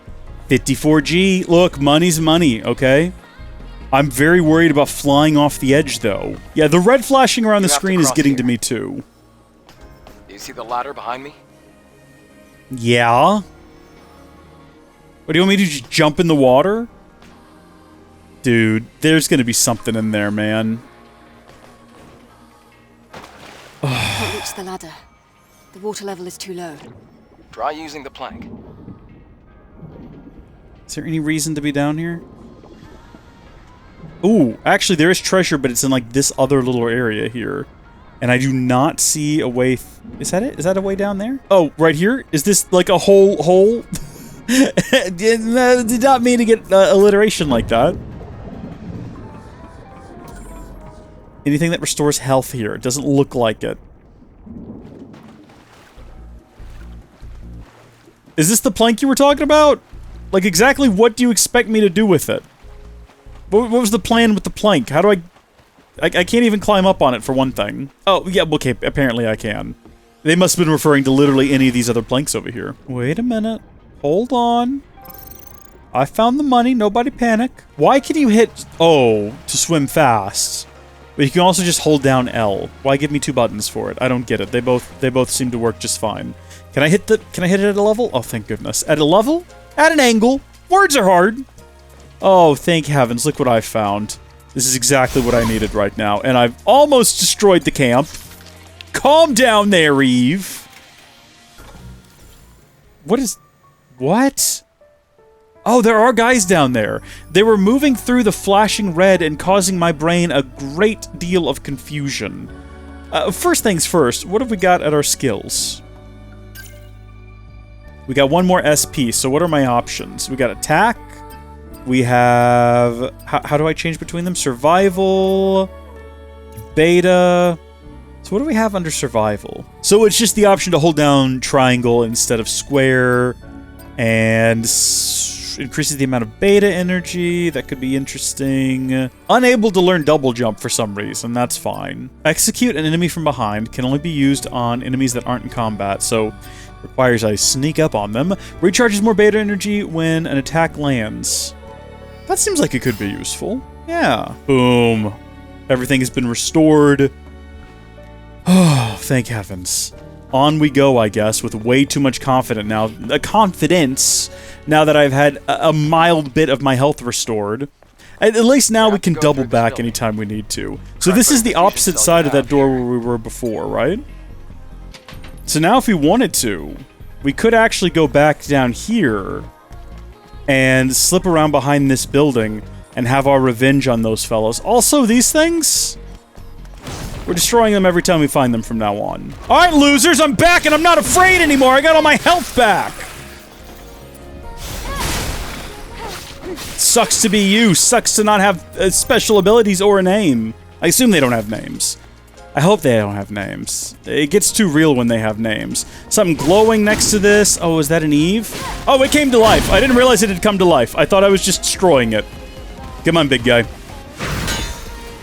54G. Look, money's money, okay? I'm very worried about flying off the edge, though. Yeah, the red flashing around the screen is getting to me, too. Do you see the ladder behind me? Yeah? What, do you want me to just jump in the water? Dude, there's gonna be something in there, man. Can't reach the ladder. The water level is too low. Try using the plank. Is there any reason to be down here? Ooh, actually there is treasure, but it's in like this other little area here. And I do not see a way... Is that it? Is that a way down there? Oh, right here? Is this like a hole? Did not mean to get alliteration like that. Anything that restores health here. It doesn't look like it. Is this the plank you were talking about? Like, exactly what do you expect me to do with it? What was the plan with the plank? How do I can't even climb up on it, for one thing. Oh, yeah, okay, apparently I can. They must have been referring to literally any of these other planks over here. Wait a minute. Hold on. I found the money, nobody panic. Why can you hit O to swim fast? But you can also just hold down L. Why give me 2 buttons for it? I don't get it. They both seem to work just fine. Can I hit it at a level? Oh, thank goodness. At a level? At an angle? Words are hard. Oh, thank heavens. Look what I found. This is exactly what I needed right now. And I've almost destroyed the camp. Calm down there, Eve. What? Oh, there are guys down there. They were moving through the flashing red and causing my brain a great deal of confusion. First things first, what have we got at our skills? We got 1 more SP, so what are my options? We got attack. We have... How do I change between them? Survival. Beta. So what do we have under survival? So it's just the option to hold down triangle instead of square. And... increases the amount of beta energy. That could be interesting. Unable to learn double jump for some reason. That's fine. Execute an enemy from behind. Can only be used on enemies that aren't in combat. So requires I sneak up on them. Recharges more beta energy when an attack lands. That seems like it could be useful. Yeah. Boom. Everything has been restored. Oh, thank heavens. On we go, I guess, with way too much confidence now that I've had a mild bit of my health restored. At least now we can double back anytime we need to. So this is the opposite side of that door where we were before, right? So now if we wanted to, we could actually go back down here and slip around behind this building and have our revenge on those fellows. Also, these things... we're destroying them every time we find them from now on. Alright, losers, I'm back and I'm not afraid anymore! I got all my health back! Sucks to be you. Sucks to not have special abilities or a name. I assume they don't have names. I hope they don't have names. It gets too real when they have names. Something glowing next to this. Oh, is that an Eve? Oh, it came to life. I didn't realize it had come to life. I thought I was just destroying it. Come on, big guy.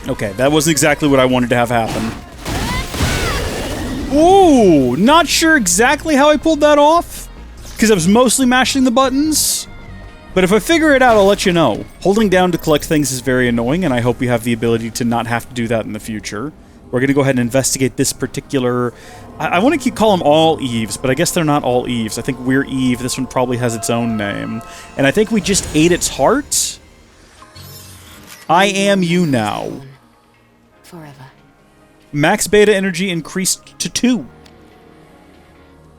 Okay, that wasn't exactly what I wanted to have happen. Ooh, not sure exactly how I pulled that off, because I was mostly mashing the buttons. But if I figure it out, I'll let you know. Holding down to collect things is very annoying, and I hope we have the ability to not have to do that in the future. We're going to go ahead and investigate this particular... I want to call them all Eves, but I guess they're not all Eves. I think we're Eve. This one probably has its own name. And I think we just ate its heart. I am you now. Forever. Max beta energy increased to 2.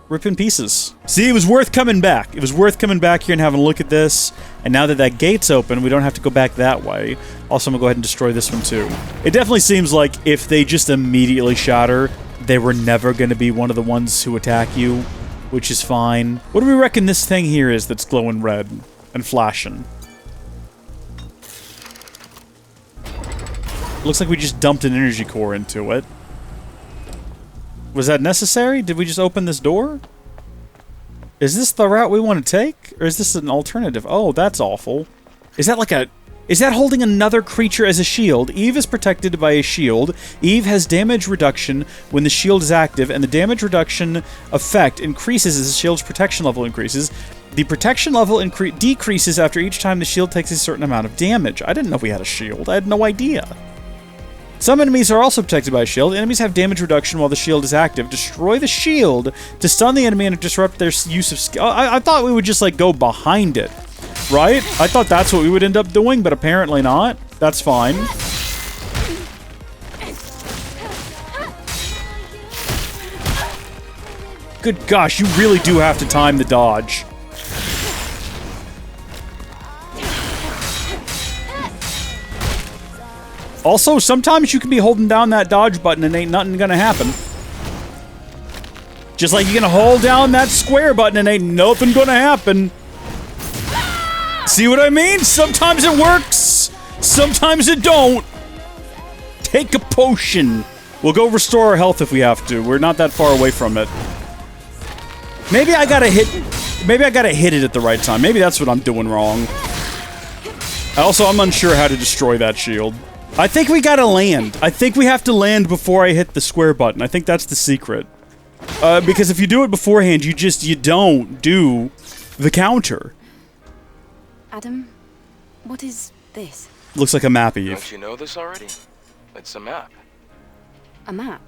Rip in pieces. See, it was worth coming back. It was worth coming back here and having a look at this. And now that that gate's open, we don't have to go back that way. Also, I'm gonna go ahead and destroy this one too. It definitely seems like if they just immediately shatter, they were never gonna be one of the ones who attack you, which is fine. What do we reckon this thing here is that's glowing red and flashing? Looks like we just dumped an energy core into it. Was that necessary? Did we just open this door? Is this the route we want to take? Or is this an alternative? Oh, that's awful. Is that like a... is that holding another creature as a shield? Eve is protected by a shield. Eve has damage reduction when the shield is active, and the damage reduction effect increases as the shield's protection level increases. The protection level decreases after each time the shield takes a certain amount of damage. I didn't know we had a shield. I had no idea. Some enemies are also protected by a shield. Enemies have damage reduction while the shield is active. Destroy the shield to stun the enemy and disrupt their use of skill. I thought we would just, like, go behind it, right? I thought that's what we would end up doing, but apparently not. That's fine. Good gosh, you really do have to time the dodge. Also, sometimes you can be holding down that dodge button and ain't nothing gonna happen. Just like you're gonna hold down that square button and ain't nothing gonna happen. See what I mean? Sometimes it works, sometimes it don't. Take a potion. We'll go restore our health if we have to. We're not that far away from it. Maybe I gotta hit... Maybe I gotta hit it at the right time. Maybe that's what I'm doing wrong. Also, I'm unsure how to destroy that shield. I think we gotta land. I think we have to land before I hit the square button. I think that's the secret. Because if you do it beforehand, you don't do the counter. Adam, what is this? Looks like a map, Eve. Don't you know this already? It's a map. A map?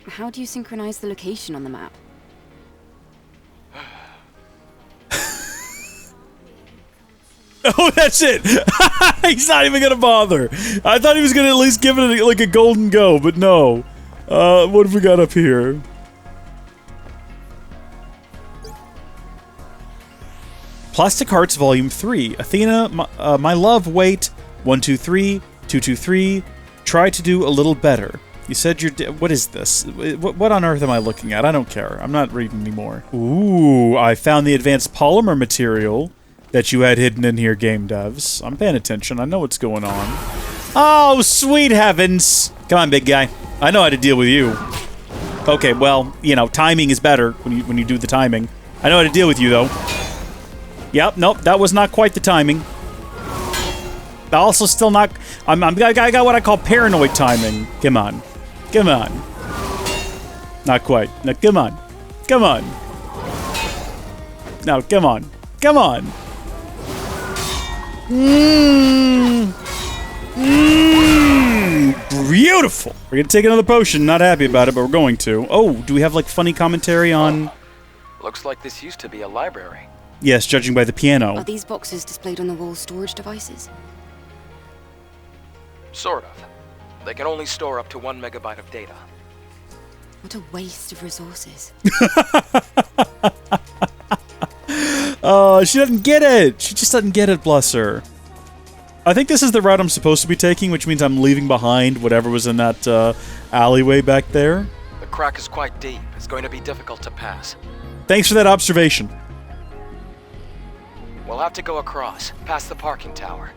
How do you synchronize the location on the map? Oh, that's it! He's not even gonna bother! I thought he was gonna at least give it like a golden go, but no. What have we got up here? Plastic Hearts Volume 3. Athena, my love, wait. 123, 223. Try to do a little better. You said you're what is this? What on earth am I looking at? I don't care. I'm not reading anymore. Ooh, I found the advanced polymer material that you had hidden in here, game devs. I'm paying attention. I know what's going on. Oh, sweet heavens! Come on, big guy. I know how to deal with you. Okay, well, you know, timing is better when you do the timing. I know how to deal with you, though. Yep, nope, that was not quite the timing. Also, still not. I got what I call paranoid timing. Come on, come on. Not quite. No, come on, come on. No, come on, come on. Beautiful. We're gonna take another potion. Not happy about it, but we're going to. Oh, do we have like funny commentary on? Looks like this used to be a library. Yes, judging by the piano. Are these boxes displayed on the wall storage devices? Sort of. They can only store up to 1 megabyte of data. What a waste of resources. Oh, she doesn't get it. She just doesn't get it, bless her. I think this is the route I'm supposed to be taking, which means I'm leaving behind whatever was in that alleyway back there. The crack is quite deep. It's going to be difficult to pass. Thanks for that observation. We'll have to go across, past the parking tower.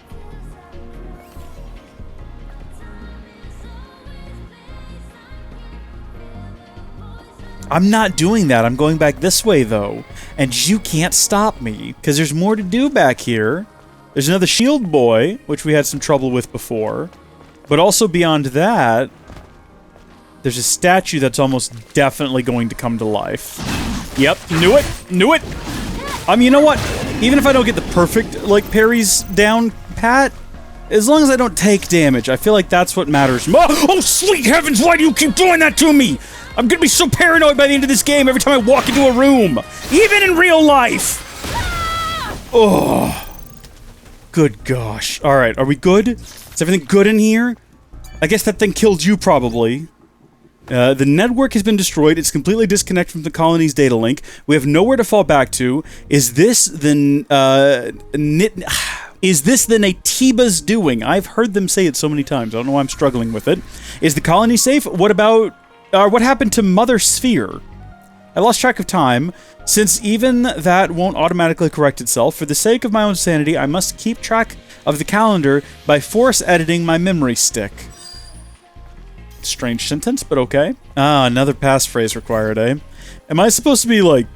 I'm not doing that. I'm going back this way, though. And you can't stop me, because there's more to do back here. There's another shield boy, which we had some trouble with before. But also beyond that, there's a statue that's almost definitely going to come to life. Yep, knew it, knew it. You know what? Even if I don't get the perfect, like, parries down pat, as long as I don't take damage, I feel like that's what matters. Oh, sweet heavens, why do you keep doing that to me? I'm gonna be so paranoid by the end of this game every time I walk into a room. Even in real life. Oh. Good gosh. Alright, are we good? Is everything good in here? I guess that thing killed you, probably. The network has been destroyed. It's completely disconnected from the colony's data link. We have nowhere to fall back to. Is this the Natiba's doing? I've heard them say it so many times. I don't know why I'm struggling with it. Is the colony safe? What about... what happened to Mother Sphere? I lost track of time. Since even that won't automatically correct itself, for the sake of my own sanity, I must keep track of the calendar by force editing my memory stick. Strange sentence, but okay. Ah, another passphrase required, eh? Am I supposed to be, like,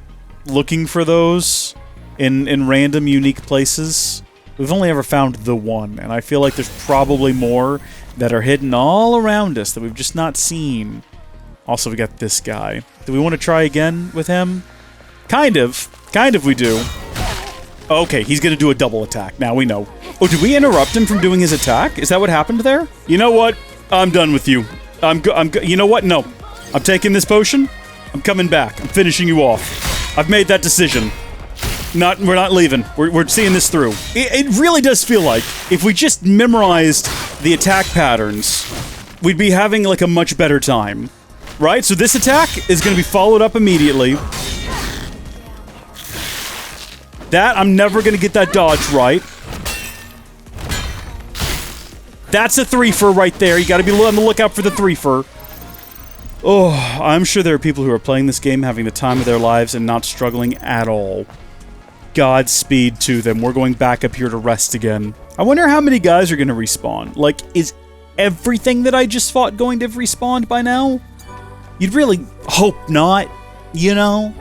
looking for those in random, unique places? We've only ever found the one, and I feel like there's probably more that are hidden all around us that we've just not seen. Also, we got this guy. Do we want to try again with him? Kind of. Kind of we do. Okay, he's gonna do a double attack. Now we know. Oh, did we interrupt him from doing his attack? Is that what happened there? You know what? I'm done with you. You know what? No. I'm taking this potion. I'm coming back. I'm finishing you off. I've made that decision. We're not leaving. We're seeing this through. It really does feel like if we just memorized the attack patterns, we'd be having, like, a much better time. Right? So this attack is going to be followed up immediately. That, I'm never going to get that dodge right. That's a threefer right there. You got to be on the lookout for the threefer. Oh, I'm sure there are people who are playing this game having the time of their lives and not struggling at all. Godspeed to them. We're going back up here to rest again. I wonder how many guys are going to respawn. Like, is everything that I just fought going to have respawned by now? You'd really hope not, you know?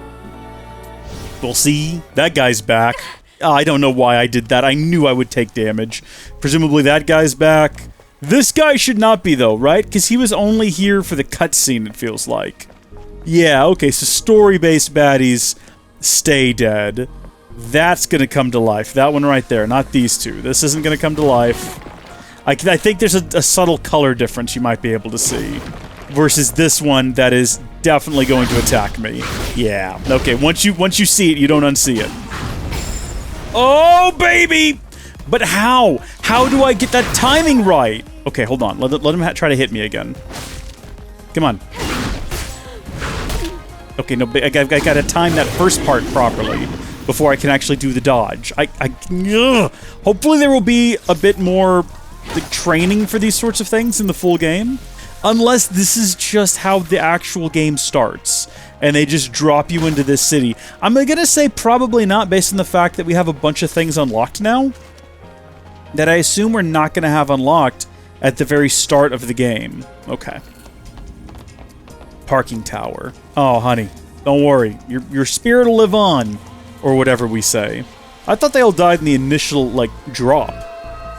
Well, see? That guy's back. I don't know why I did that. I knew I would take damage. Presumably that guy's back. This guy should not be, though, right? Because he was only here for the cutscene, it feels like. Yeah, okay, so story-based baddies stay dead. That's gonna come to life. That one right there, not these two. This isn't gonna come to life. I think there's a subtle color difference you might be able to see. Versus this one that is definitely going to attack me. Yeah, okay, once you see it, you don't unsee it. Oh, baby! But how? How do I get that timing right? Okay, hold on. Let him try to hit me again. Come on. Okay, no, I gotta time that first part properly before I can actually do the dodge. Ugh. Hopefully there will be a bit more like, training for these sorts of things in the full game. Unless this is just how the actual game starts, and they just drop you into this city. I'm gonna say probably not, based on the fact that we have a bunch of things unlocked now that I assume we're not gonna have unlocked at the very start of the game. Okay. Parking tower. Oh, honey, don't worry. Your spirit will live on, or whatever we say. I thought they all died in the initial, like, drop.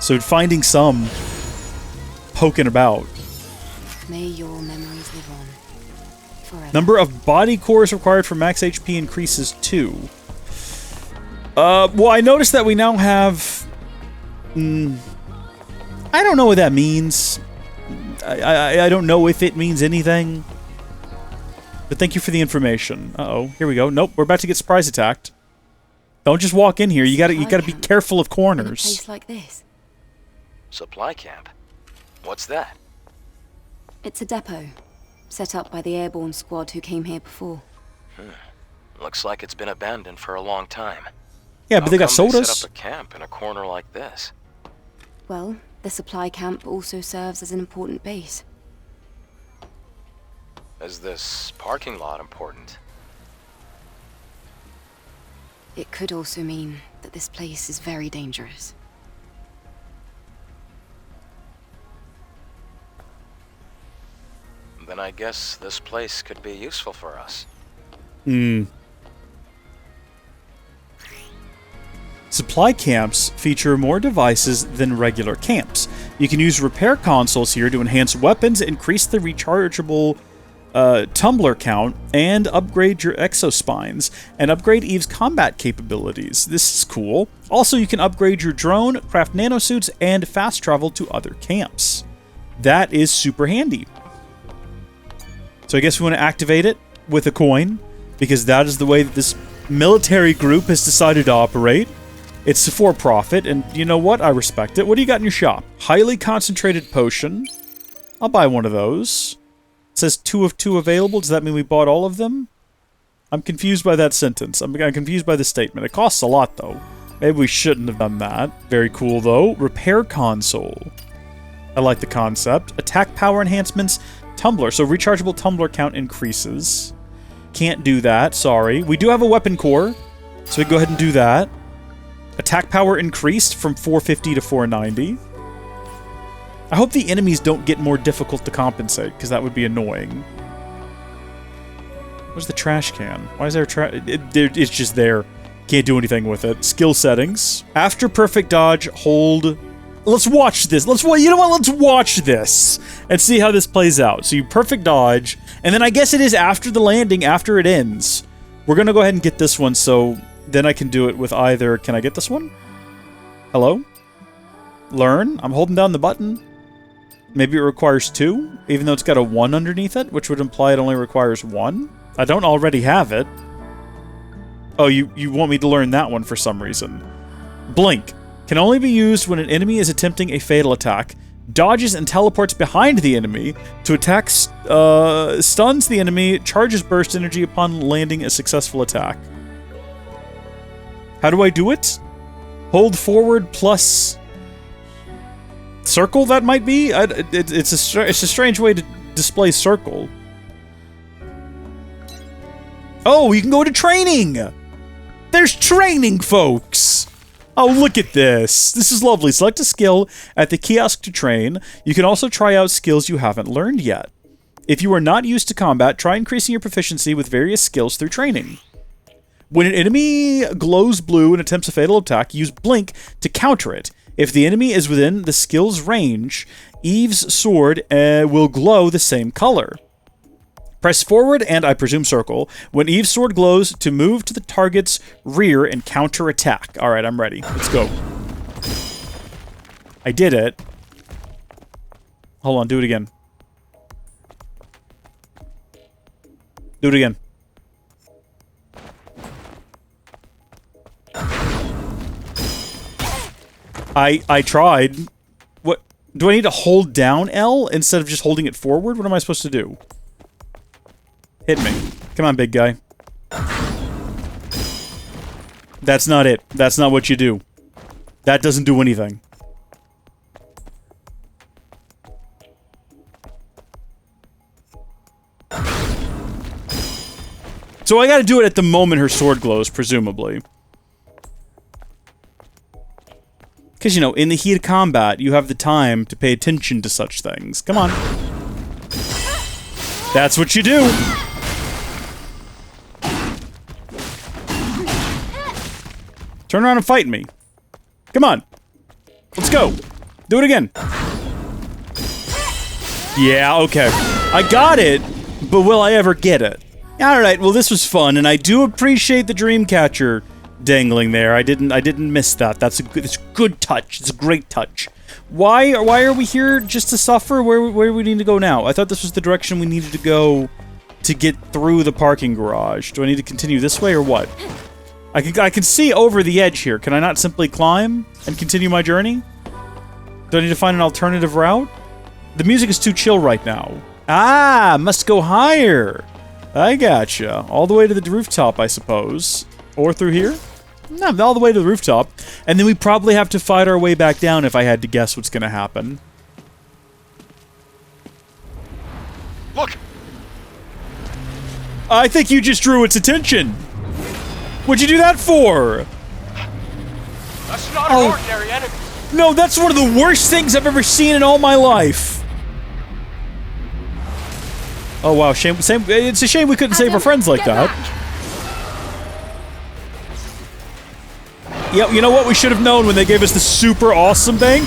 So finding some poking about. May your memories live on forever. Number of body cores required for max HP increases 2. Well, I noticed that we now have... I don't know what that means. I don't know if it means anything. But thank you for the information. Uh-oh, here we go. Nope, we're about to get surprise attacked. Don't just walk in here. You gotta be careful of corners. In a place like this. Supply camp? What's that? It's a depot, set up by the airborne squad who came here before. Looks like it's been abandoned for a long time. Yeah, but they got How come sodas. they set up a camp in a corner like this? Well, the supply camp also serves as an important base. Is this parking lot important? It could also mean that this place is very dangerous. Then I guess this place could be useful for us. Supply camps feature more devices than regular camps. You can use repair consoles here to enhance weapons, increase the rechargeable tumbler count, and upgrade your exospines, and upgrade Eve's combat capabilities. This is cool. Also, you can upgrade your drone, craft nanosuits, and fast travel to other camps. That is super handy. So I guess we want to activate it with a coin, because that is the way that this military group has decided to operate. It's for profit, and you know what? I respect it. What do you got in your shop? Highly concentrated potion. I'll buy one of those. It says 2 of 2 available. Does that mean we bought all of them? I'm confused by that sentence. I'm confused by the statement. It costs a lot, though. Maybe we shouldn't have done that. Very cool, though. Repair console. I like the concept. Attack power enhancements. Tumbler. So rechargeable tumbler count increases. Can't do that. Sorry. We do have a weapon core, so we can go ahead and do that. Attack power increased from 450 to 490. I hope the enemies don't get more difficult to compensate, because that would be annoying. Where's the trash can? Why is there a trash... It's just there. Can't do anything with it. Skill settings. After perfect dodge, hold... Let's watch this. You know what? Let's watch this and see how this plays out. So you perfect dodge, and then I guess it is after the landing, after it ends. We're going to go ahead and get this one, so then I can do it with either... Can I get this one? Hello? Learn? I'm holding down the button. Maybe it requires 2, even though it's got a 1 underneath it, which would imply it only requires 1. I don't already have it. Oh, you want me to learn that one for some reason. Blink. Can only be used when an enemy is attempting a fatal attack. Dodges and teleports behind the enemy. To attack, stuns the enemy. Charges burst energy upon landing a successful attack. How do I do it? Hold forward plus... circle, that might be? It's a strange way to display circle. Oh, you can go to training! There's training, folks! Oh, look at this. This is lovely. Select a skill at the kiosk to train. You can also try out skills you haven't learned yet. If you are not used to combat, try increasing your proficiency with various skills through training. When an enemy glows blue and attempts a fatal attack, use blink to counter it. If the enemy is within the skill's range, Eve's sword will glow the same color. Press forward and, I presume, circle when Eve's sword glows to move to the target's rear and counter attack. Alright, I'm ready. Let's go. I did it. Hold on, do it again. Do it again. I tried. What? Do I need to hold down L instead of just holding it forward? What am I supposed to do? Hit me. Come on, big guy. That's not it. That's not what you do. That doesn't do anything. So I gotta do it at the moment her sword glows, presumably. Because, you know, in the heat of combat, you have the time to pay attention to such things. Come on. That's what you do. Turn around and fight me. Come on. Let's go. Do it again. Yeah, okay. I got it, but will I ever get it? Alright, well this was fun, and I do appreciate the Dreamcatcher dangling there. I didn't miss that. It's a good touch. It's a great touch. Why are we here just to suffer? Where do we need to go now? I thought this was the direction we needed to go to get through the parking garage. Do I need to continue this way or what? I can see over the edge here. Can I not simply climb and continue my journey? Do I need to find an alternative route? The music is too chill right now. Ah, must go higher. I gotcha. All the way to the rooftop, I suppose. Or through here? No, all the way to the rooftop. And then we probably have to fight our way back down if I had to guess what's gonna happen. Look! I think you just drew its attention. What'd you do that for? That's not an ordinary enemy. No, that's one of the worst things I've ever seen in all my life. Oh wow, it's a shame we couldn't save our friends like that. Yeah, you know what? We should have known when they gave us the super awesome thing.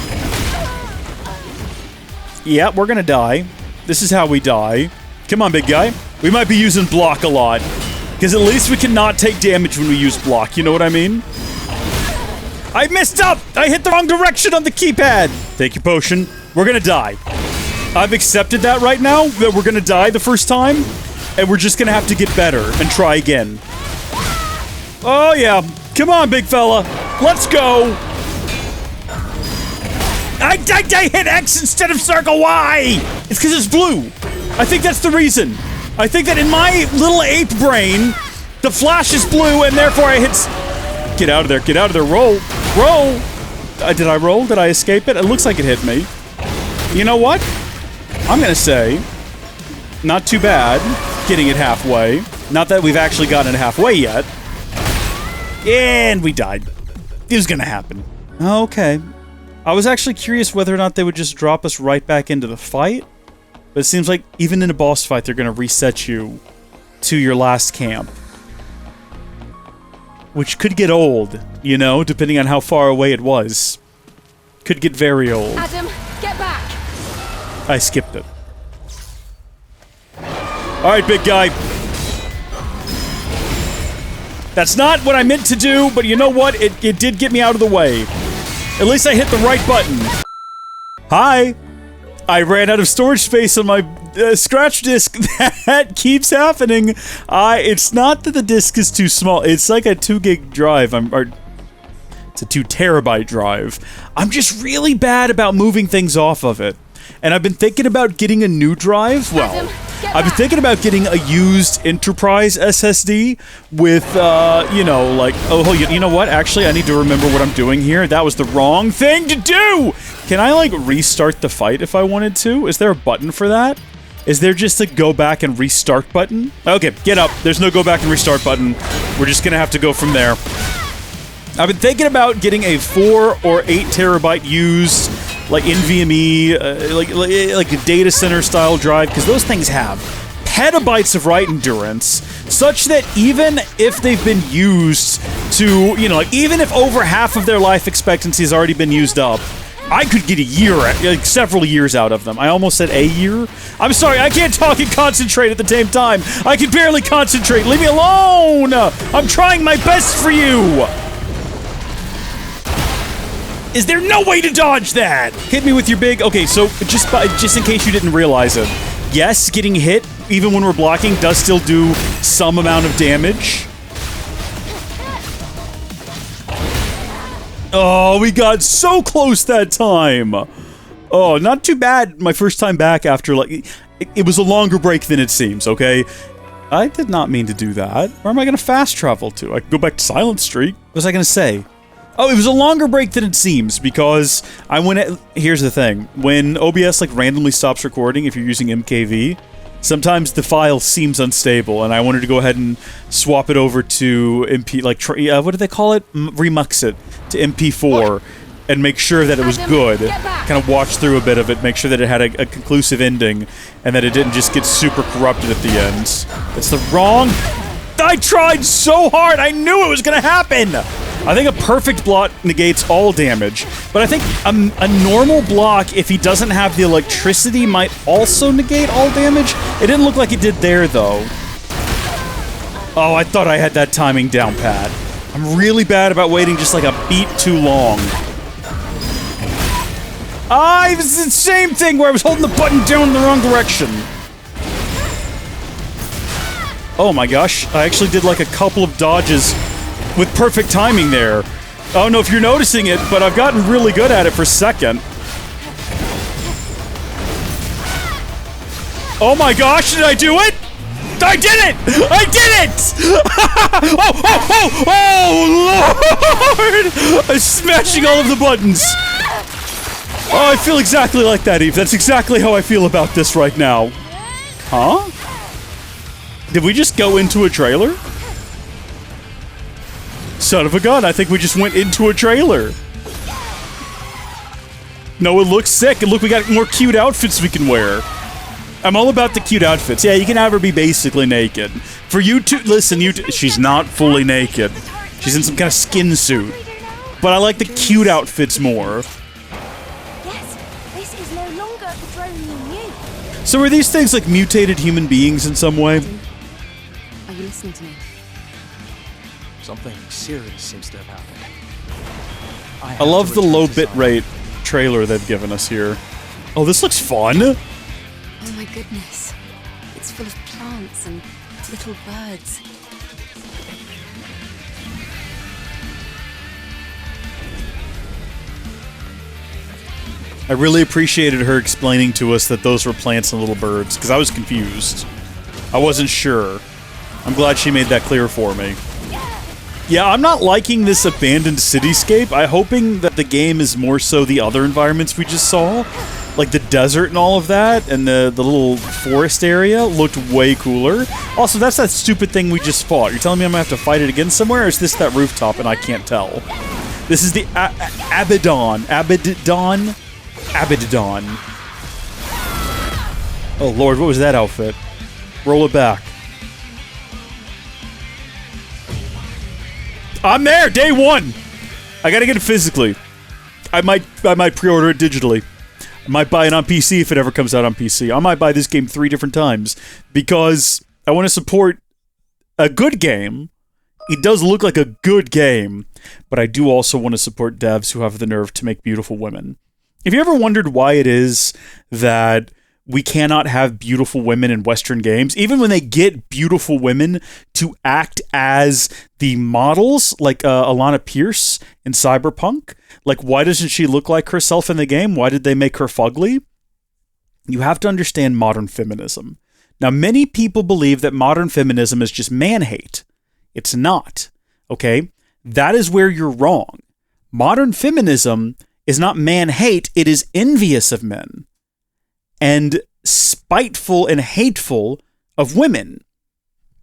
Yeah, we're gonna die. This is how we die. Come on, big guy. We might be using block a lot. Because at least we cannot take damage when we use block, you know what I mean? I messed up! I hit the wrong direction on the keypad! Take your potion. We're gonna die. I've accepted that right now, that we're gonna die the first time, and we're just gonna have to get better and try again. Oh yeah. Come on, big fella. Let's go! I hit X instead of circle Y! It's because it's blue. I think that's the reason. I think that in my little ape brain, the flash is blue and therefore I hit... Get out of there, roll. Roll! Did I roll? Did I escape it? It looks like it hit me. You know what? I'm gonna say, not too bad getting it halfway. Not that we've actually gotten it halfway yet. And we died. It was gonna happen. Okay. I was actually curious whether or not they would just drop us right back into the fight. But it seems like even in a boss fight, they're gonna reset you to your last camp. Which could get old, you know, depending on how far away it was. Could get very old. Adam, get back! I skipped it. Alright, big guy. That's not what I meant to do, but you know what? It did get me out of the way. At least I hit the right button. Hi! I ran out of storage space on my scratch disk. That keeps happening. It's not that the disk is too small. It's like a 2 gig drive. It's a 2 terabyte drive. I'm just really bad about moving things off of it. And I've been thinking about getting a new drive. Well, I've been thinking about getting a used Enterprise SSD with, you know, like... Oh, you know what? Actually, I need to remember what I'm doing here. That was the wrong thing to do! Can I, like, restart the fight if I wanted to? Is there a button for that? Is there just a go back and restart button? Okay, get up. There's no go back and restart button. We're just gonna have to go from there. I've been thinking about getting a 4 or 8 terabyte used, like NVMe, like a data center style drive, because those things have petabytes of ride endurance, such that even if they've been used to, you know, like, even if over half of their life expectancy has already been used up, I could get a year, like several years out of them. I almost said a year. I'm sorry, I can't talk and concentrate at the same time. I can barely concentrate. Leave me alone! I'm trying my best for you! Is there no way to dodge that? Hit me with your big... Okay, so just in case you didn't realize it. Yes, getting hit, even when we're blocking, does still do some amount of damage. Oh, we got so close that time. Oh, not too bad. My first time back after, like, it was a longer break than it seems, okay? I did not mean to do that. Where am I going to fast travel to? I can go back to Silent Street. What was I going to say? Oh, it was a longer break than it seems, because I went at... Here's the thing. When OBS, like, randomly stops recording, if you're using MKV, sometimes the file seems unstable, and I wanted to go ahead and swap it over to MP... Like, what do they call it? Remux it to MP4, and make sure that it was good. Kind of watch through a bit of it, make sure that it had a conclusive ending, and that it didn't just get super corrupted at the end. That's the wrong... I tried so hard! I knew it was gonna happen! I think a perfect block negates all damage, but I think a normal block, if he doesn't have the electricity, might also negate all damage. It didn't look like it did there, though. Oh, I thought I had that timing down pat. I'm really bad about waiting just like a beat too long. It was the same thing where I was holding the button down in the wrong direction. Oh my gosh, I actually did like a couple of dodges with perfect timing there. I don't know if you're noticing it, but I've gotten really good at it for a second. Oh my gosh, did I do it? I did it! I did it! Oh, Lord! I'm smashing all of the buttons. Oh, I feel exactly like that, Eve. That's exactly how I feel about this right now. Huh? Did we just go into a trailer? Son of a gun, I think we just went into a trailer. No, it looks sick. And look, we got more cute outfits we can wear. I'm all about the cute outfits. Yeah, you can have her be basically naked. For you two, listen, she's not fully naked. She's in some kind of skin suit. But I like the cute outfits more. Yes, this is no longer the drone you knew. So are these things like mutated human beings in some way? Are you listening to me? Something serious seems to have happened. I love the low bitrate trailer they've given us here. Oh, this looks fun! Oh my goodness. It's full of plants and little birds. I really appreciated her explaining to us that those were plants and little birds, because I was confused. I wasn't sure. I'm glad she made that clear for me. Yeah, I'm not liking this abandoned cityscape. I'm hoping that the game is more so the other environments we just saw. Like the desert and all of that, and the little forest area looked way cooler. Also, that's that stupid thing we just fought. You're telling me I'm gonna have to fight it again somewhere, or is this that rooftop and I can't tell? This is the Abaddon. Abaddon? Abaddon. Oh lord, what was that outfit? Roll it back. I'm there, day one! I gotta get it physically. I might pre-order it digitally. I might buy it on PC if it ever comes out on PC. I might buy this game 3 different times because I want to support a good game. It does look like a good game, but I do also want to support devs who have the nerve to make beautiful women. Have you ever wondered why it is that we cannot have beautiful women in Western games? Even when they get beautiful women to act as the models, like Alana Pierce in Cyberpunk, like, why doesn't she look like herself in the game? Why did they make her fugly? You have to understand modern feminism. Now, many people believe that modern feminism is just man-hate. It's not, okay? That is where you're wrong. Modern feminism is not man-hate, it is envious of men. And spiteful and hateful of women.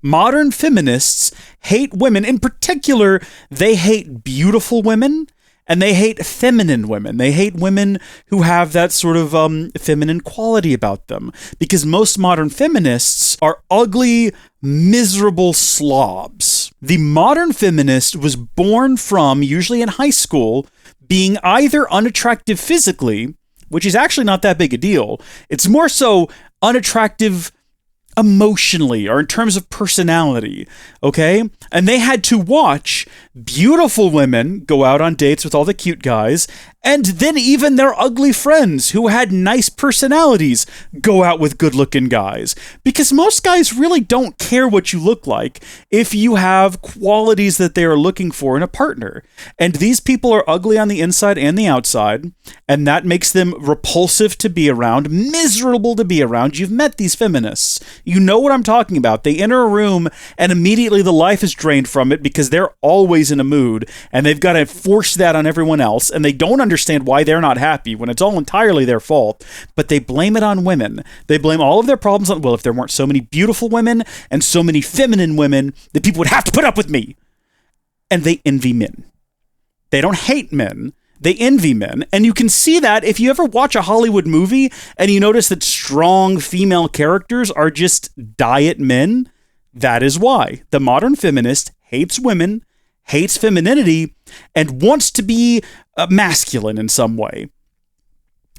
Modern feminists hate women. In particular, they hate beautiful women, And they hate feminine women. They hate women who have that sort of feminine quality about them. Because most modern feminists are ugly, miserable slobs. The modern feminist was born from, usually in high school, being either unattractive physically, which is actually not that big a deal. It's more so unattractive emotionally or in terms of personality, okay? And they had to watch beautiful women go out on dates with all the cute guys, and then even their ugly friends who had nice personalities go out with good-looking guys. Because most guys really don't care what you look like if you have qualities that they are looking for in a partner. And these people are ugly on the inside and the outside, and that makes them repulsive to be around, miserable to be around. You've met these feminists. You know what I'm talking about. They enter a room and immediately the life is drained from it because they're always in a mood and they've got to force that on everyone else, and they don't understand why they're not happy when it's all entirely their fault, but they blame it on women. They blame all of their problems on, well, if there weren't so many beautiful women and so many feminine women, then people would have to put up with me. And they envy men. They don't hate men. They envy men, and you can see that if you ever watch a Hollywood movie and you notice that strong female characters are just diet men. That is why the modern feminist hates women, hates femininity, and wants to be masculine in some way.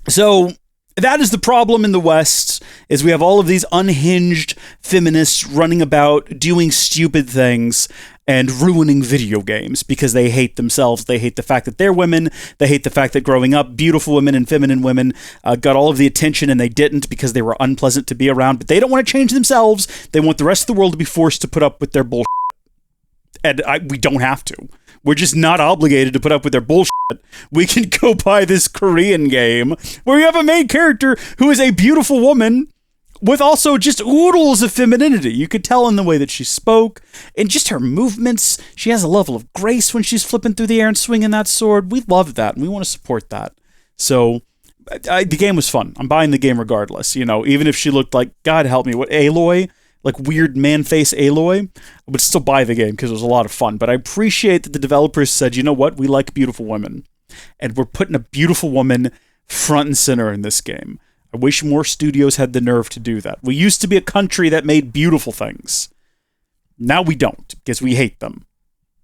So that is the problem in the West, is we have all of these unhinged feminists running about doing stupid things and ruining video games because they hate themselves. They hate the fact that they're women. They hate the fact that growing up, beautiful women and feminine women got all of the attention and they didn't because they were unpleasant to be around. But they don't want to change themselves. They want the rest of the world to be forced to put up with their bullshit. And we don't have to. We're just not obligated to put up with their bullshit. We can go buy this Korean game where you have a main character who is a beautiful woman with also just oodles of femininity. You could tell in the way that she spoke and just her movements. She has a level of grace when she's flipping through the air and swinging that sword. We love that, and we want to support that. So the game was fun. I'm buying the game regardless. You know, even if she looked like, God help me, what, Aloy? Like weird man face Aloy? I would still buy the game because it was a lot of fun. But I appreciate that the developers said, you know what? We like beautiful women. And we're putting a beautiful woman front and center in this game. I wish more studios had the nerve to do that. We used to be a country that made beautiful things. Now we don't, because we hate them.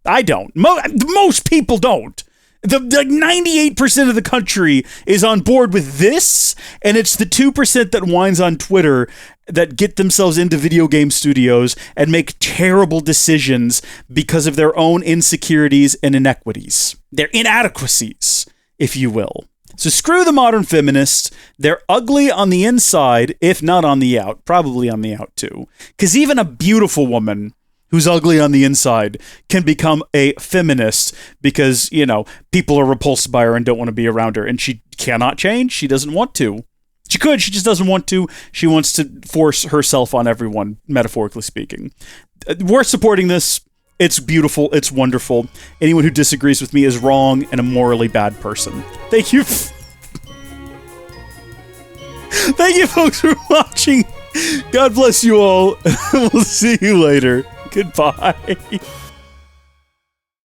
I don't. Most people don't. The 98% of the country is on board with this, and it's the 2% that whines on Twitter that get themselves into video game studios and make terrible decisions because of their own insecurities and inequities. Their inadequacies, if you will. So screw the modern feminists. They're ugly on the inside, if not on the out. Probably on the out, too. Because even a beautiful woman who's ugly on the inside can become a feminist because, you know, people are repulsed by her and don't want to be around her. And she cannot change. She doesn't want to. She could. She just doesn't want to. She wants to force herself on everyone, metaphorically speaking. We're supporting this. It's beautiful. It's wonderful. Anyone who disagrees with me is wrong and a morally bad person. Thank you. Thank you, folks, for watching. God bless you all. We'll see you later. Goodbye.